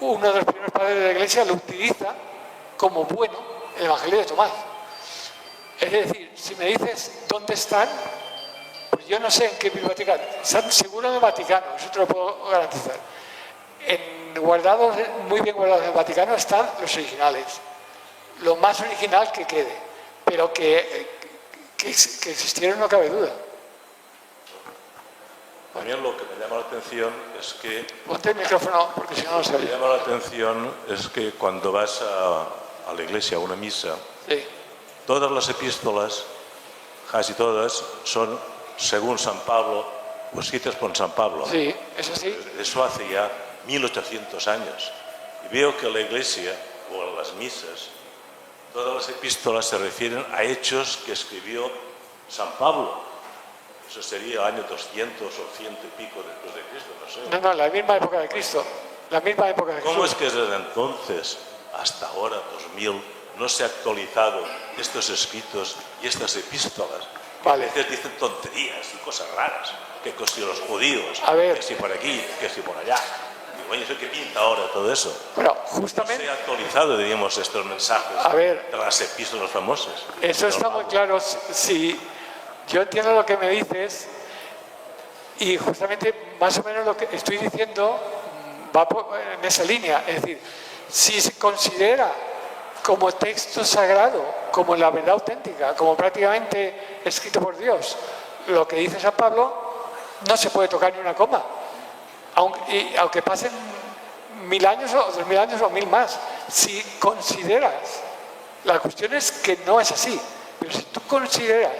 uno de los primeros padres de la Iglesia lo utiliza como bueno, el Evangelio de Tomás. Es decir, si me dices dónde están, pues yo no sé en qué biblioteca. Están seguro en el Vaticano, eso te lo puedo garantizar. Muy bien guardados en el Vaticano están los originales. Lo más original que quede, pero que existieron no cabe duda. También lo que me llama la atención es que... Ponte el micrófono, porque si no, no se oye. Lo que me llama la atención es que cuando vas a la iglesia, a una misa, sí, todas las epístolas, casi todas, son según San Pablo, o escritas por San Pablo. Sí, eso sí. Eso hace ya 1800 años. Y veo que la iglesia, o en las misas, todas las epístolas se refieren a hechos que escribió San Pablo. Eso sería el año 200 o 100 y pico después de Cristo, no sé. No, la misma época de Cristo. La misma época de Jesús. ¿Cómo es que desde entonces hasta ahora, 2000, no se ha actualizado estos escritos y estas epístolas? Vale. A veces dicen tonterías y cosas raras, que si los judíos, a ver, que si por aquí, que si por allá. Y bueno, ¿qué pinta ahora todo eso? Bueno, justamente... No se ha actualizado, diríamos, estos mensajes de las epístolas famosas. Eso está muy claro. Si yo entiendo lo que me dices, y justamente más o menos lo que estoy diciendo va en esa línea. Es decir, si se considera como texto sagrado, como la verdad auténtica, como prácticamente escrito por Dios, lo que dice San Pablo, no se puede tocar ni una coma. Aunque pasen 1000 años o 2000 años o 1000 más. Si consideras, la cuestión es que no es así, pero si tú consideras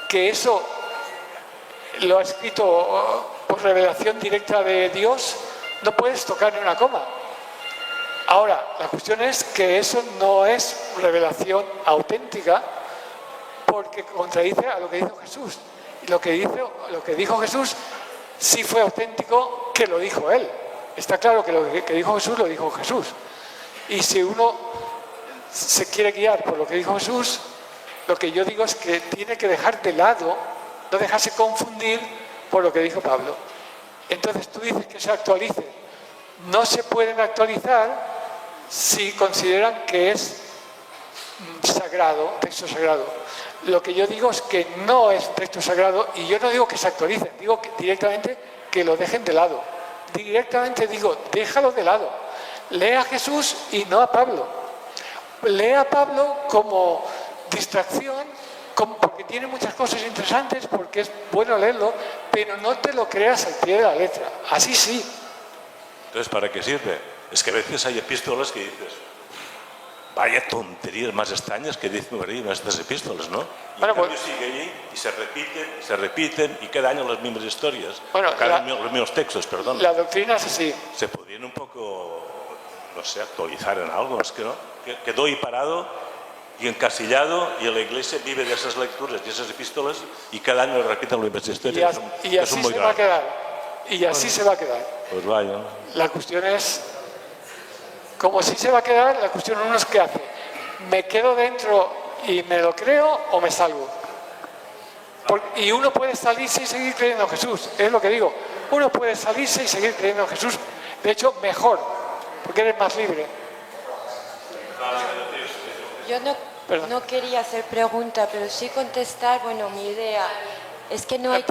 que eso lo ha escrito por revelación directa de Dios, no puedes tocar ni una coma. Ahora, la cuestión es que eso no es revelación auténtica, porque contradice a lo que dijo Jesús. Y lo que dijo Jesús sí fue auténtico, que lo dijo él. Está claro que lo que dijo Jesús lo dijo Jesús. Y si uno se quiere guiar por lo que dijo Jesús, lo que yo digo es que tiene que dejar de lado, no dejarse confundir por lo que dijo Pablo. Entonces tú dices que se actualicen. No se pueden actualizar si consideran que es sagrado, texto sagrado. Lo que yo digo es que no es texto sagrado y yo no digo que se actualicen, digo que directamente que lo dejen de lado. Directamente digo, déjalo de lado. Lee a Jesús y no a Pablo. Lee a Pablo como distracción, porque tiene muchas cosas interesantes, porque es bueno leerlo, pero no te lo creas al pie de la letra. Así sí. Entonces, ¿para qué sirve? Es que a veces hay epístolas que dices, vaya tonterías más extrañas que dicen en estas epístolas, ¿no? Y bueno, en cambio sigue allí y se repiten y cada año las mismas historias, bueno, los mismos textos, perdón. La doctrina es así. Se podrían un poco, no sé, actualizar en algo, es que no. Quedó ahí parado y encasillado y la Iglesia vive de esas lecturas y esas epístolas y cada año repiten las mismas historias. Y así se va a quedar. Y así se va a quedar. Pues vaya. La cuestión es, como así se va a quedar, la cuestión uno es qué hace. ¿Me quedo dentro y me lo creo o me salgo? Y uno puede salirse y seguir creyendo en Jesús, es lo que digo. Uno puede salirse y seguir creyendo en Jesús. De hecho, mejor, porque eres más libre. Yo no quería hacer pregunta, pero sí contestar, bueno, mi idea es que no hay...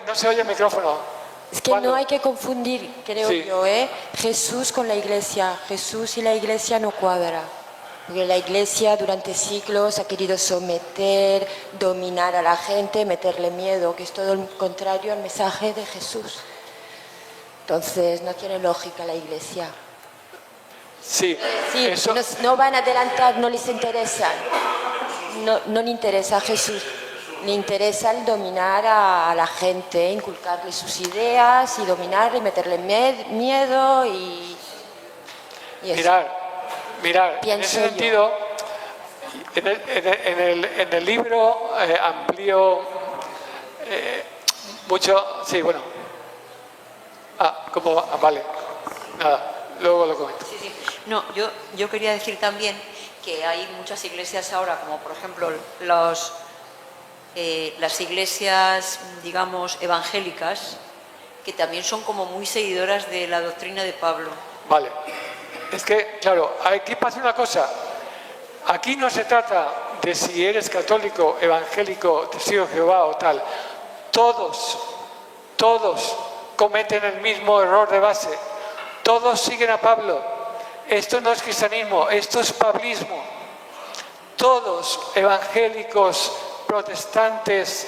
No se oye el micrófono. Es que no hay que confundir, creo yo, Jesús con la Iglesia. Jesús y la Iglesia no cuadra. Porque la Iglesia durante siglos ha querido someter, dominar a la gente, meterle miedo, que es todo lo contrario al mensaje de Jesús. Entonces no tiene lógica la Iglesia. Sí, eso... no van a adelantar, no les interesa. No le interesa a Jesús. Le interesa el dominar a la gente, inculcarle sus ideas y dominarle, meterle miedo y eso. Mirar, en ese sentido, en el libro amplío mucho, sí, bueno. Vale, nada, luego lo comento. Sí. No, yo quería decir también que hay muchas iglesias ahora, como por ejemplo las iglesias, digamos, evangélicas, que también son como muy seguidoras de la doctrina de Pablo. Vale. Es que, claro, aquí pasa una cosa. Aquí no se trata de si eres católico, evangélico, testigo de Jehová o tal. Todos cometen el mismo error de base. Todos siguen a Pablo. Esto no es cristianismo, esto es pablismo. Todos, evangélicos, protestantes,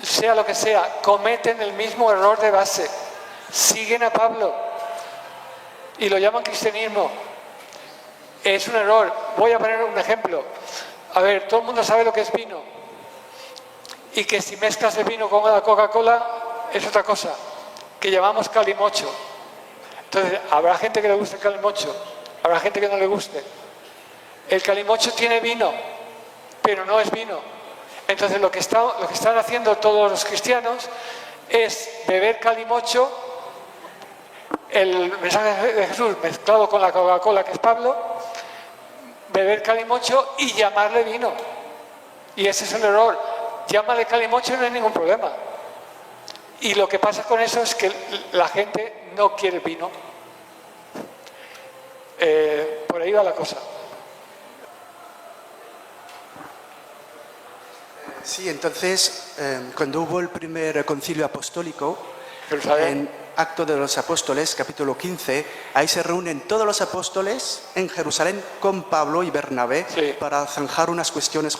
sea lo que sea, cometen el mismo error de base. Siguen a Pablo y lo llaman cristianismo. Es un error. Voy a poner un ejemplo. A ver, todo el mundo sabe lo que es vino y que si mezclas el vino con la Coca-Cola es otra cosa, que llamamos calimocho. Entonces, habrá gente que le guste el calimocho, habrá gente que no le guste. El calimocho tiene vino, pero no es vino. Entonces lo que están haciendo todos los cristianos es beber calimocho, el mensaje de Jesús mezclado con la Coca-Cola que es Pablo, beber calimocho y llamarle vino. Y ese es el error. Llámale calimocho y no hay ningún problema. Y lo que pasa con eso es que la gente no quiere vino. Por ahí va la cosa. Sí, entonces, cuando hubo el primer concilio apostólico, en Actos de los Apóstoles, capítulo 15, ahí se reúnen todos los apóstoles en Jerusalén con Pablo y Bernabé para zanjar unas cuestiones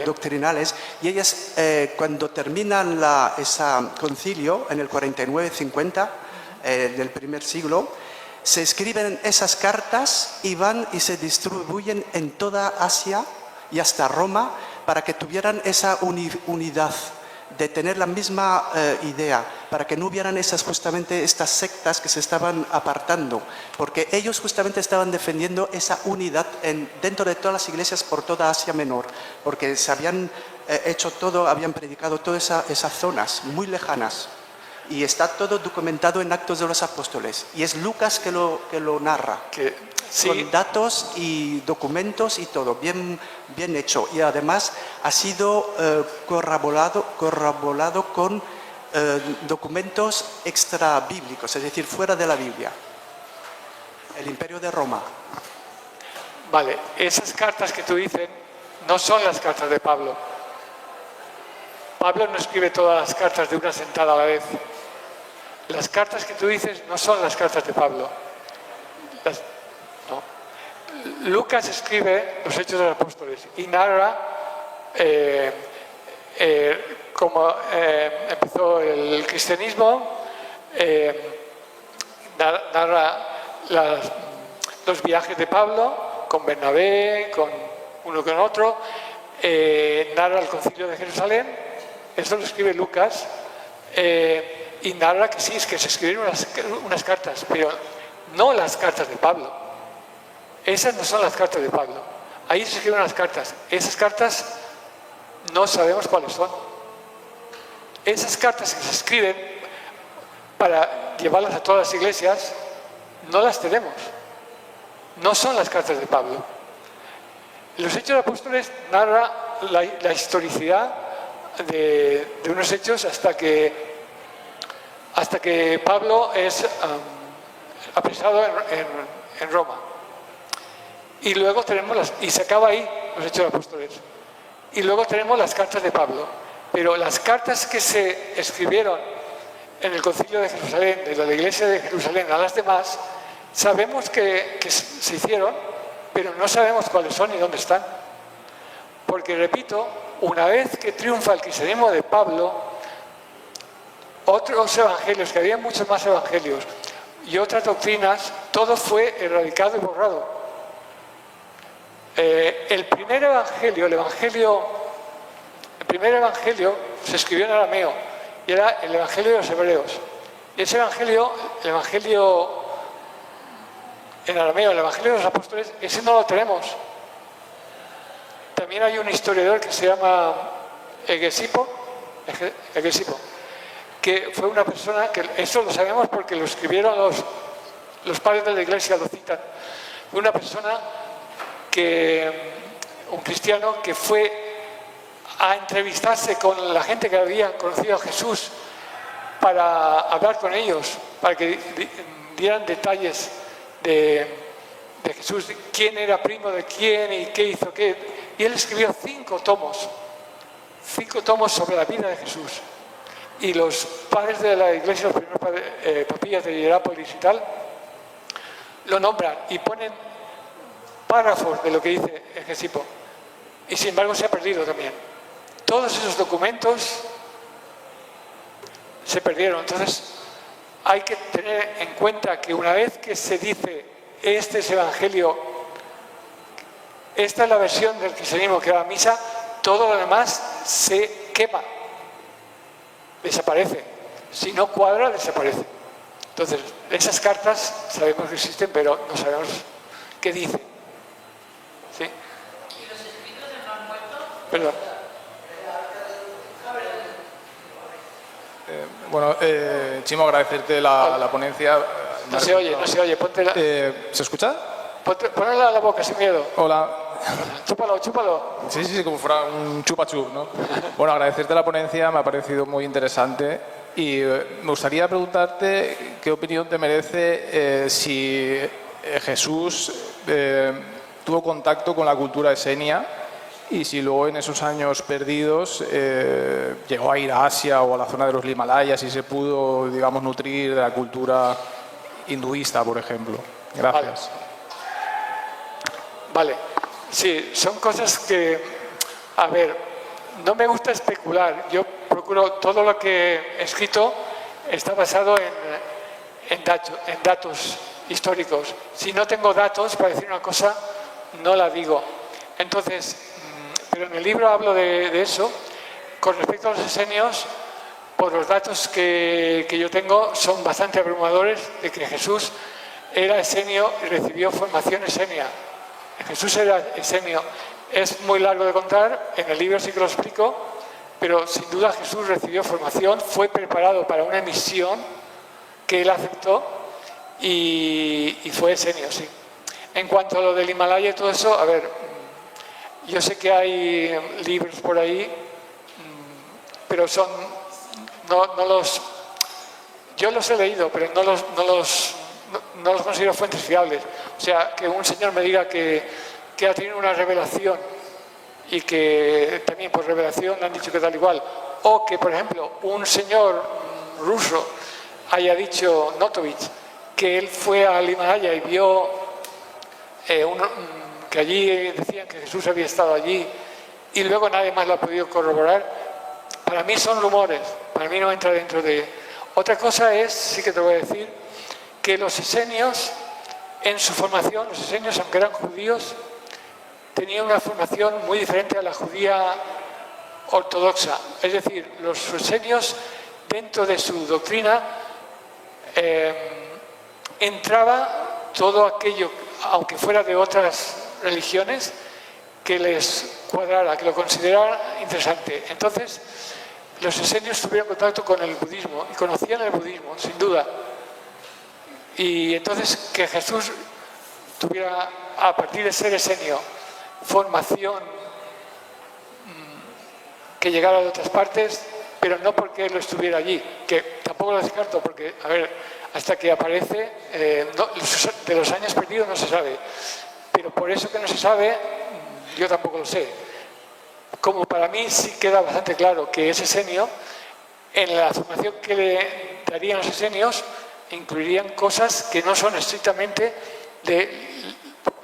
doctrinales. Y ellas, cuando terminan ese concilio, en el 49-50 del primer siglo, se escriben esas cartas y van y se distribuyen en toda Asia y hasta Roma, para que tuvieran esa unidad, de tener la misma idea, para que no hubieran justamente estas sectas que se estaban apartando, porque ellos justamente estaban defendiendo esa unidad dentro de todas las iglesias por toda Asia Menor, porque se habían habían predicado todas esas zonas muy lejanas, y está todo documentado en Actos de los Apóstoles, y es Lucas que lo narra. Con datos y documentos y todo, bien hecho. Y además ha sido corroborado con documentos extra bíblicos, es decir, fuera de la Biblia. El Imperio de Roma. Vale, esas cartas que tú dices no son las cartas de Pablo. Pablo no escribe todas las cartas de una sentada a la vez. Las cartas que tú dices no son las cartas de Pablo. No. Lucas escribe los Hechos de los Apóstoles y narra cómo empezó el cristianismo, narra los viajes de Pablo con Bernabé, con uno con otro, narra el concilio de Jerusalén, eso lo escribe Lucas, y narra que sí, es que se escribieron unas cartas, pero no las cartas de Pablo. Esas no son las cartas de Pablo. Ahí se escriben las cartas. Esas cartas no sabemos cuáles son. Esas cartas que se escriben para llevarlas a todas las iglesias, no las tenemos. No son las cartas de Pablo. Los Hechos de los Apóstoles narra la historicidad de unos hechos hasta que Pablo es apresado en Roma. Y luego tenemos y se acaba ahí los Hechos de los Apóstoles. Y luego tenemos las cartas de Pablo. Pero las cartas que se escribieron en el concilio de Jerusalén, de la iglesia de Jerusalén a las demás, sabemos que se hicieron, pero no sabemos cuáles son ni dónde están. Porque, repito, una vez que triunfa el cristianismo de Pablo, otros evangelios, que había muchos más evangelios, y otras doctrinas, todo fue erradicado y borrado. El primer evangelio se escribió en arameo, y era el evangelio de los hebreos. Y ese evangelio, el evangelio en arameo, el evangelio de los apóstoles, ese no lo tenemos. También hay un historiador que se llama Hegesipo, que fue una persona que, eso lo sabemos porque lo escribieron los padres de la iglesia, lo citan. Fue una persona un cristiano que fue a entrevistarse con la gente que había conocido a Jesús para hablar con ellos, para que dieran detalles de Jesús, quién era primo de quién y qué hizo qué. Y él escribió 5 tomos sobre la vida de Jesús. Y los padres de la iglesia, los primeros papillas de Hierápolis y tal, lo nombran y ponen párrafos de lo que dice Hegesipo. Y sin embargo se ha perdido también. Todos esos documentos se perdieron. Entonces hay que tener en cuenta que una vez que se dice este es evangelio, esta es la versión del cristianismo que va a misa, todo lo demás se quema, desaparece. Si no cuadra, desaparece. Entonces, esas cartas sabemos que existen, pero no sabemos qué dicen. ¿Sí? ¿Y los escritos de no han muerto? Perdón. Bueno, Chimo, agradecerte la ponencia. No se oye. Ponte la... ¿Se escucha? Ponla a la boca sin miedo. Hola. Chúpalo. Sí, como fuera un chupa-chup, ¿no? Bueno, agradecerte la ponencia, me ha parecido muy interesante y me gustaría preguntarte qué opinión te merece si Jesús tuvo contacto con la cultura esenia y si luego en esos años perdidos llegó a ir a Asia o a la zona de los Himalayas y se pudo, digamos, nutrir de la cultura hinduista, por ejemplo. Gracias. Vale. Sí, son cosas que, a ver, no me gusta especular. Yo procuro, todo lo que he escrito está basado en datos históricos. Si no tengo datos para decir una cosa, no la digo. Entonces, pero en el libro hablo de eso. Con respecto a los esenios, por los datos que yo tengo, son bastante abrumadores de que Jesús era esenio y recibió formación esenia. Jesús era esenio. Es muy largo de contar, en el libro sí que lo explico, pero sin duda Jesús recibió formación, fue preparado para una misión que él aceptó y fue esenio, sí. En cuanto a lo del Himalaya y todo eso, a ver, yo sé que hay libros por ahí, pero yo los he leído, pero no los considero fuentes fiables. O sea, que un señor me diga que ha tenido una revelación y que también por revelación le han dicho que tal igual, o que, por ejemplo, un señor ruso haya dicho, Notovich, que él fue al Himalaya y vio que allí decían que Jesús había estado allí y luego nadie más lo ha podido corroborar, para mí son rumores, para mí no entra dentro de... Otra cosa es, sí que te voy a decir, que los esenios, en su formación, los esenios, aunque eran judíos, tenían una formación muy diferente a la judía ortodoxa. Es decir, los esenios, dentro de su doctrina, entraba todo aquello, aunque fuera de otras religiones, que les cuadrara, que lo consideraran interesante. Entonces, los esenios tuvieron contacto con el budismo y conocían el budismo, sin duda. Y entonces que Jesús tuviera, a partir de ser esenio, formación que llegara de otras partes, pero no porque él lo estuviera allí, que tampoco lo descarto, porque, a ver, hasta que aparece, de los años perdidos no se sabe. Pero por eso que no se sabe, yo tampoco lo sé. Como para mí sí queda bastante claro que es esenio, en la formación que le darían los esenios incluirían cosas que no son estrictamente de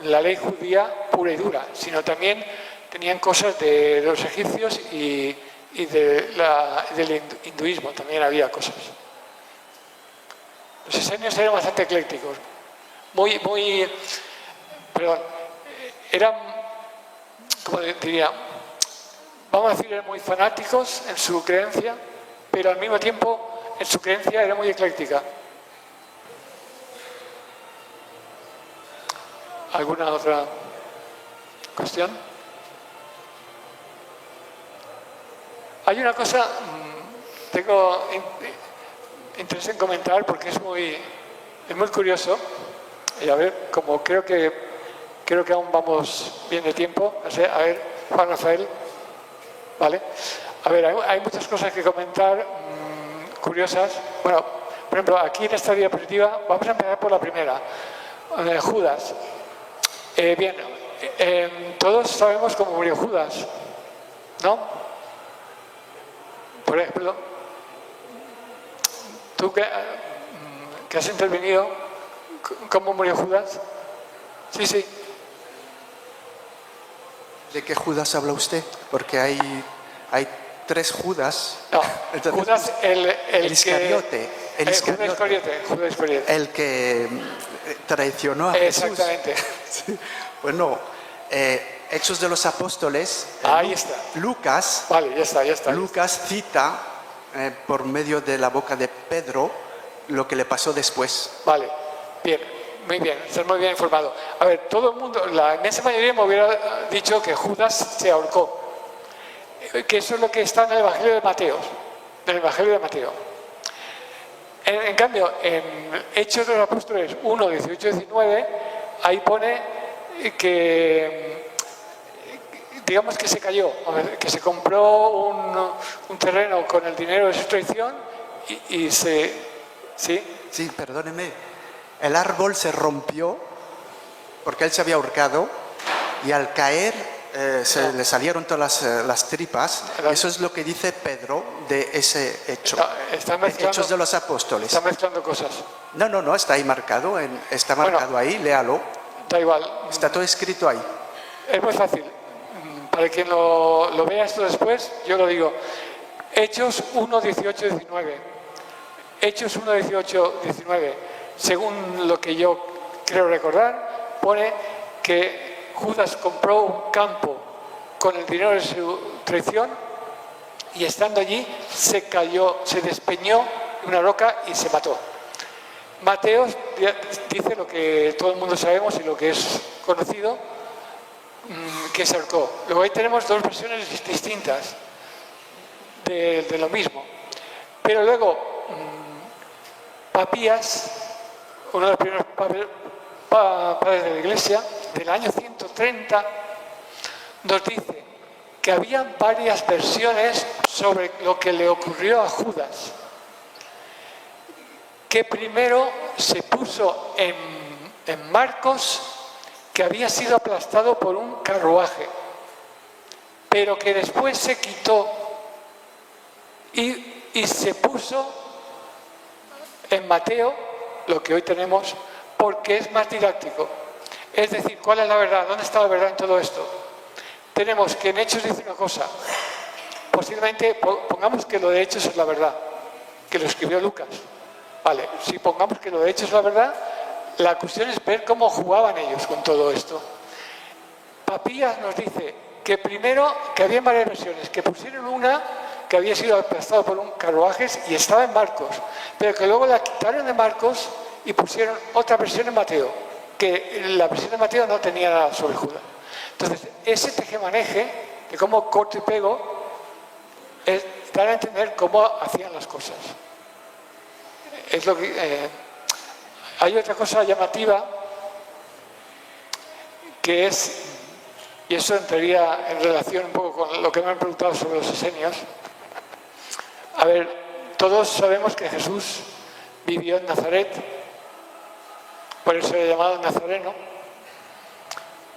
la ley judía pura y dura, sino también tenían cosas de los egipcios y del hinduismo, también había cosas. Los esenios eran bastante eclécticos, eran, como diría, vamos a decir, eran muy fanáticos en su creencia, pero al mismo tiempo en su creencia era muy ecléctica. ¿Alguna otra cuestión? Hay una cosa, tengo interés en comentar porque es muy curioso. Y a ver, como creo que aún vamos bien de tiempo. A ver, Juan Rafael. ¿Vale? A ver, hay muchas cosas que comentar curiosas. Bueno, por ejemplo, aquí en esta diapositiva vamos a empezar por la primera. Judas. Bien, todos sabemos cómo murió Judas, ¿no? Por ejemplo, tú que has intervenido, ¿cómo murió Judas? Sí. ¿De qué Judas habla usted? Porque hay 3 Judas. No, entonces, Judas el Iscariote. Judas Iscariote. El que traicionó a Jesús. Exactamente. Sí. Bueno, Hechos de los Apóstoles. Ahí está. Lucas. Vale, ya está. Lucas cita por medio de la boca de Pedro lo que le pasó después. Vale, bien, muy bien, estás muy bien informado. A ver, todo el mundo, la inmensa mayoría me hubiera dicho que Judas se ahorcó, que eso es lo que está en el Evangelio de Mateo. En cambio, en Hechos de los Apóstoles 1, 18, 19, ahí pone que, digamos que se cayó, que se compró un terreno con el dinero de su traición y se... ¿Sí? Sí, perdóneme. El árbol se rompió porque él se había ahorcado y al caer se le salieron todas las tripas. Eso es lo que dice Pedro de ese hecho. Hechos de los Apóstoles. Está mezclando cosas. No, está ahí marcado. Está marcado ahí, léalo. Da igual. Está todo escrito ahí. Es muy fácil. Para quien lo vea esto después, yo lo digo. Hechos 1, 18, 19. Hechos 1, 18, 19. Según lo que yo creo recordar, pone que Judas compró un campo con el dinero de su traición y estando allí se cayó, se despeñó en una roca y se mató. Mateo dice lo que todo el mundo sabemos y lo que es conocido, que se ahorcó. Luego ahí tenemos 2 versiones distintas de lo mismo. Pero luego, Papías, uno de los primeros padres de la Iglesia, del año 130, nos dice que había varias versiones sobre lo que le ocurrió a Judas. Que primero se puso en Marcos que había sido aplastado por un carruaje. pero que después se quitó y se puso en Mateo, lo que hoy tenemos, porque es más didáctico. Es decir, ¿cuál es la verdad? ¿Dónde está la verdad en todo esto? Tenemos que en Hechos dice una cosa. Posiblemente pongamos que lo de Hechos es la verdad, que lo escribió Lucas. Vale, si pongamos que lo de Hechos es la verdad, la cuestión es ver cómo jugaban ellos con todo esto. Papías nos dice que primero, que había varias versiones, que pusieron una que había sido aplastada por un carruajes y estaba en Marcos, pero que luego la quitaron de Marcos y pusieron otra versión en Mateo, que la versión de Mateo no tenía nada sobre Judas. Entonces, ese tejemaneje de cómo corto y pego es dar a entender cómo hacían las cosas. Es lo que, hay otra cosa llamativa que es, y eso entraría en relación un poco con lo que me han preguntado sobre los esenios. A ver, todos sabemos que Jesús vivió en Nazaret, por eso se ha llamado Nazareno.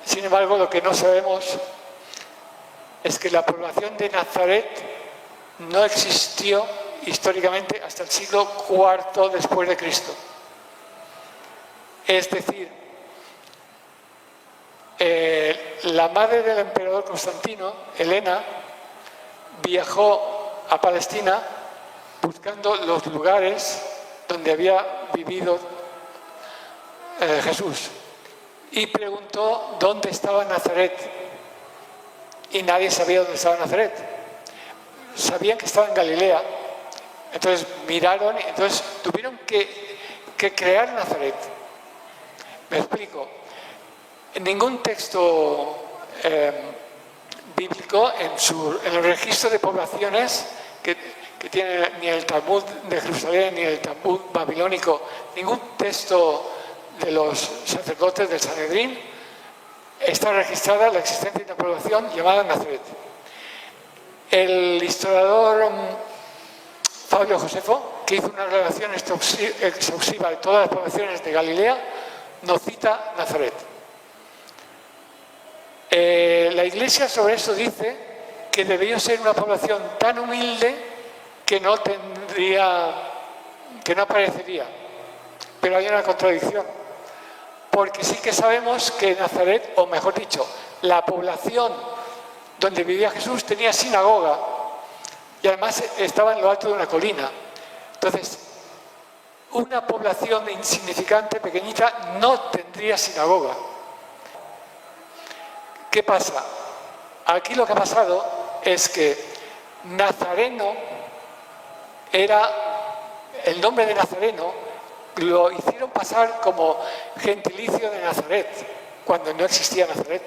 Sin embargo, lo que no sabemos es que la población de Nazaret no existió históricamente hasta el siglo IV después de Cristo. Es decir, la madre del emperador Constantino, Helena, viajó a Palestina buscando los lugares donde había vivido Jesús y preguntó dónde estaba Nazaret y nadie sabía dónde estaba Nazaret. Sabían que estaba en Galilea, entonces miraron y entonces tuvieron que crear Nazaret. Me explico. En ningún texto bíblico, en el registro de poblaciones que tiene ni el Talmud de Jerusalén ni el Talmud babilónico, ningún texto de los sacerdotes del Sanedrín, está registrada la existencia de una población llamada Nazaret. El historiador Fabio Josefo, que hizo una relación exhaustiva de todas las poblaciones de Galilea, nos cita Nazaret. La Iglesia sobre eso dice que debió ser una población tan humilde que no aparecería. Pero hay una contradicción, porque sí que sabemos que Nazaret, o mejor dicho, la población donde vivía Jesús tenía sinagoga y además estaba en lo alto de una colina. Entonces, una población insignificante, pequeñita, no tendría sinagoga. ¿Qué pasa? Aquí lo que ha pasado es que Nazareno el nombre de Nazareno lo hicieron pasar como gentilicio de Nazaret, cuando no existía Nazaret.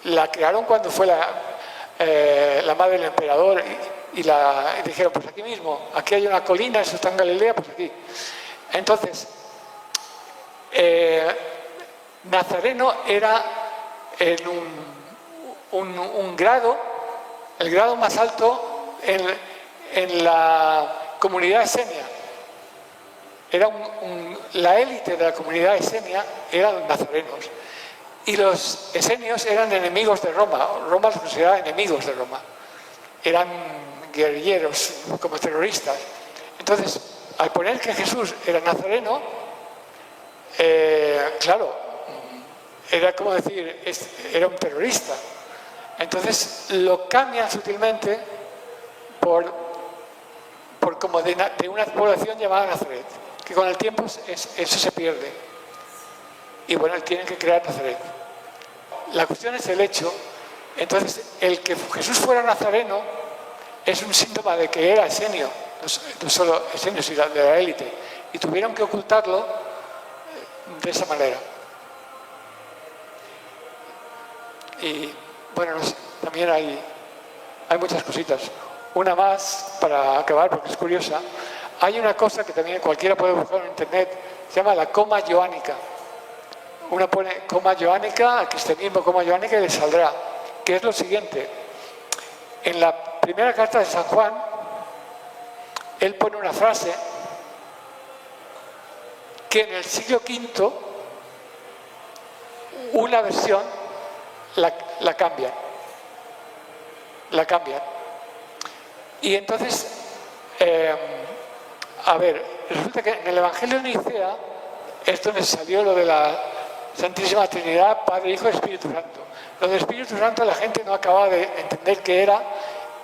La crearon cuando fue la madre del emperador y dijeron, pues aquí mismo, aquí hay una colina, eso está en Galilea, pues aquí. Entonces, Nazareno era en un grado, el grado más alto en la comunidad esenia. Era la élite de la comunidad esenia eran los nazarenos. Y los esenios eran enemigos de Roma. Roma los consideraba enemigos de Roma. Eran guerrilleros, como terroristas. Entonces, al poner que Jesús era nazareno, claro, era como decir, era un terrorista. Entonces lo cambian sutilmente por como de una población llamada Nazaret, que con el tiempo eso se pierde. Y bueno, tienen que crear Nazaret. La cuestión es el hecho. Entonces, el que Jesús fuera nazareno es un síntoma de que era esenio, no solo esenio, sino de la élite. Y tuvieron que ocultarlo de esa manera. Y bueno, también hay muchas cositas. Una más, para acabar, porque es curiosa. Hay una cosa que también cualquiera puede buscar en internet, se llama la coma joánica. Una pone coma joánica, al cristianismo coma joánica, y le saldrá, que es lo siguiente. En la primera carta de San Juan, él pone una frase que en el siglo V, una versión la cambia. la cambian. Y entonces, resulta que en el Evangelio de Nicea es donde salió lo de la Santísima Trinidad, Padre, Hijo y Espíritu Santo. Lo del Espíritu Santo la gente no acababa de entender qué era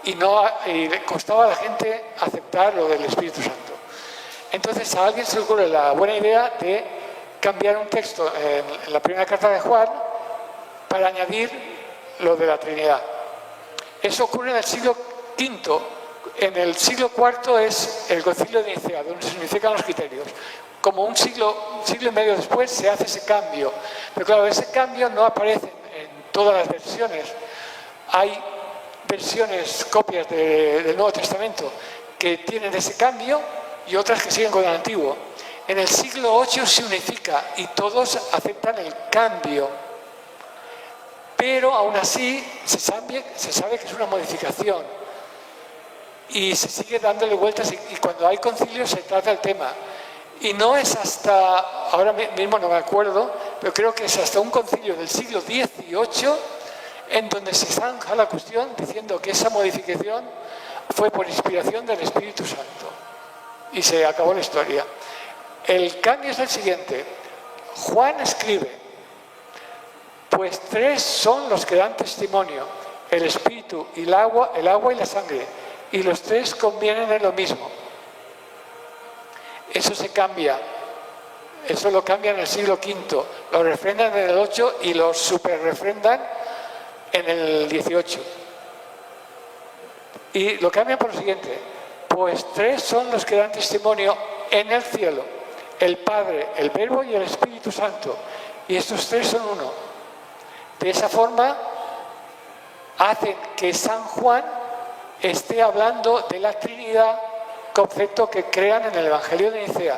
y le costaba a la gente aceptar lo del Espíritu Santo. Entonces a alguien se le ocurre la buena idea de cambiar un texto en la primera carta de Juan para añadir lo de la Trinidad. Eso ocurre en el siglo V. En el siglo IV es el Concilio de Nicea, donde se unifican los criterios. Como un siglo y medio después se hace ese cambio. Pero claro, ese cambio no aparece en todas las versiones. Hay versiones, copias del Nuevo Testamento que tienen ese cambio y otras que siguen con el antiguo. En el siglo VIII se unifica y todos aceptan el cambio. Pero aún así se sabe que es una modificación. Y se sigue dándole vueltas y cuando hay concilios se trata el tema. Y no es hasta, ahora mismo no me acuerdo, pero creo que es hasta un concilio del siglo XVIII en donde se zanja la cuestión diciendo que esa modificación fue por inspiración del Espíritu Santo. Y se acabó la historia. El cambio es el siguiente. Juan escribe, pues tres son los que dan testimonio, el Espíritu y el agua y la sangre, y los tres convienen en lo mismo. Eso se cambia, eso lo cambian en el siglo V, lo refrendan en el VIII y lo superrefrendan en el XVIII. Y lo cambian por lo siguiente, pues tres son los que dan testimonio en el cielo, el Padre, el Verbo y el Espíritu Santo, y estos tres son uno. De esa forma hacen que San Juan esté hablando de la Trinidad, concepto que crean en el Evangelio de Nicea.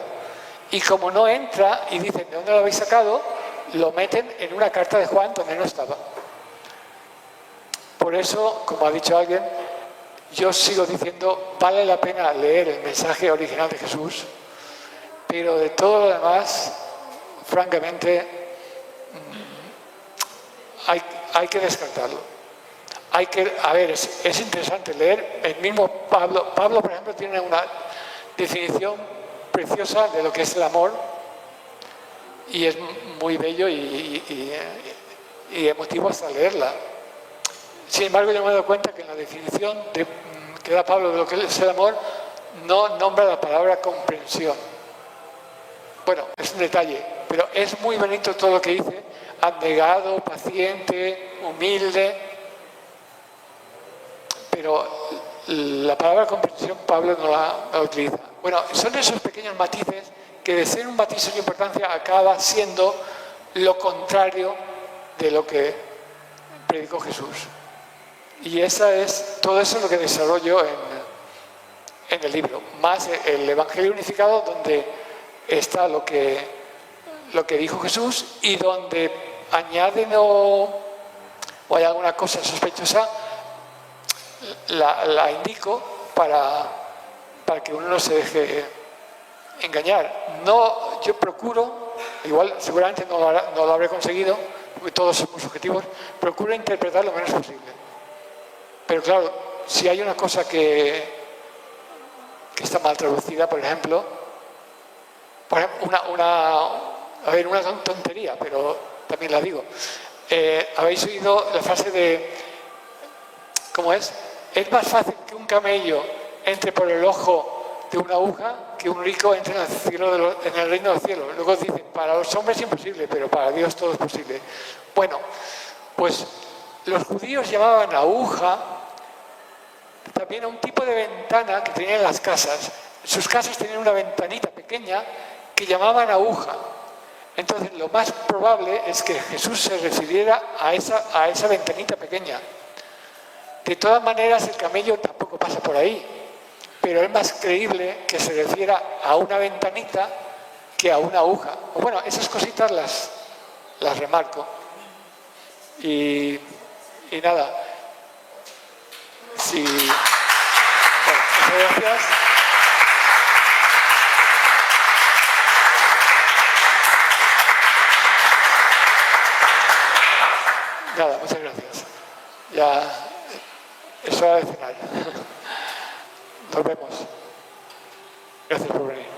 Y como no entra y dicen ¿de dónde lo habéis sacado?, lo meten en una carta de Juan donde no estaba. Por eso, como ha dicho alguien, yo sigo diciendo, vale la pena leer el mensaje original de Jesús, pero de todo lo demás, francamente, hay que descartarlo. Es interesante leer, el mismo Pablo, por ejemplo, tiene una definición preciosa de lo que es el amor y es muy bello y emotivo hasta leerla. Sin embargo, yo me he dado cuenta que en la definición que da Pablo de lo que es el amor no nombra la palabra comprensión. Bueno, es un detalle, pero es muy bonito todo lo que dice, abnegado, paciente, humilde. Pero la palabra comprensión Pablo no la utiliza. Bueno, son esos pequeños matices que de ser un matiz sin importancia acaba siendo lo contrario de lo que predicó Jesús. Y todo eso es lo que desarrollo en el libro. Más el Evangelio unificado, donde está lo que dijo Jesús y donde añaden o hay alguna cosa sospechosa, la indico para que uno no se deje engañar. No, yo procuro, igual seguramente no lo habré conseguido, porque todos somos objetivos, procuro interpretar lo menos posible. Pero claro, si hay una cosa que está mal traducida, por ejemplo una tontería, pero también la digo. Habéis oído la frase de, ¿cómo es? Es más fácil que un camello entre por el ojo de una aguja que un rico entre en el reino del cielo. Luego dicen, para los hombres es imposible, pero para Dios todo es posible. Bueno, pues los judíos llamaban aguja también a un tipo de ventana que tenían en las casas. Sus casas tenían una ventanita pequeña que llamaban aguja. Entonces, lo más probable es que Jesús se refiriera a esa ventanita pequeña. De todas maneras, el camello tampoco pasa por ahí, pero es más creíble que se refiera a una ventanita que a una aguja. Bueno, esas cositas las remarco. Y nada. Sí. Bueno, muchas gracias. Nada, muchas gracias. Ya Es hora de cenar. Nos vemos. Gracias por venir.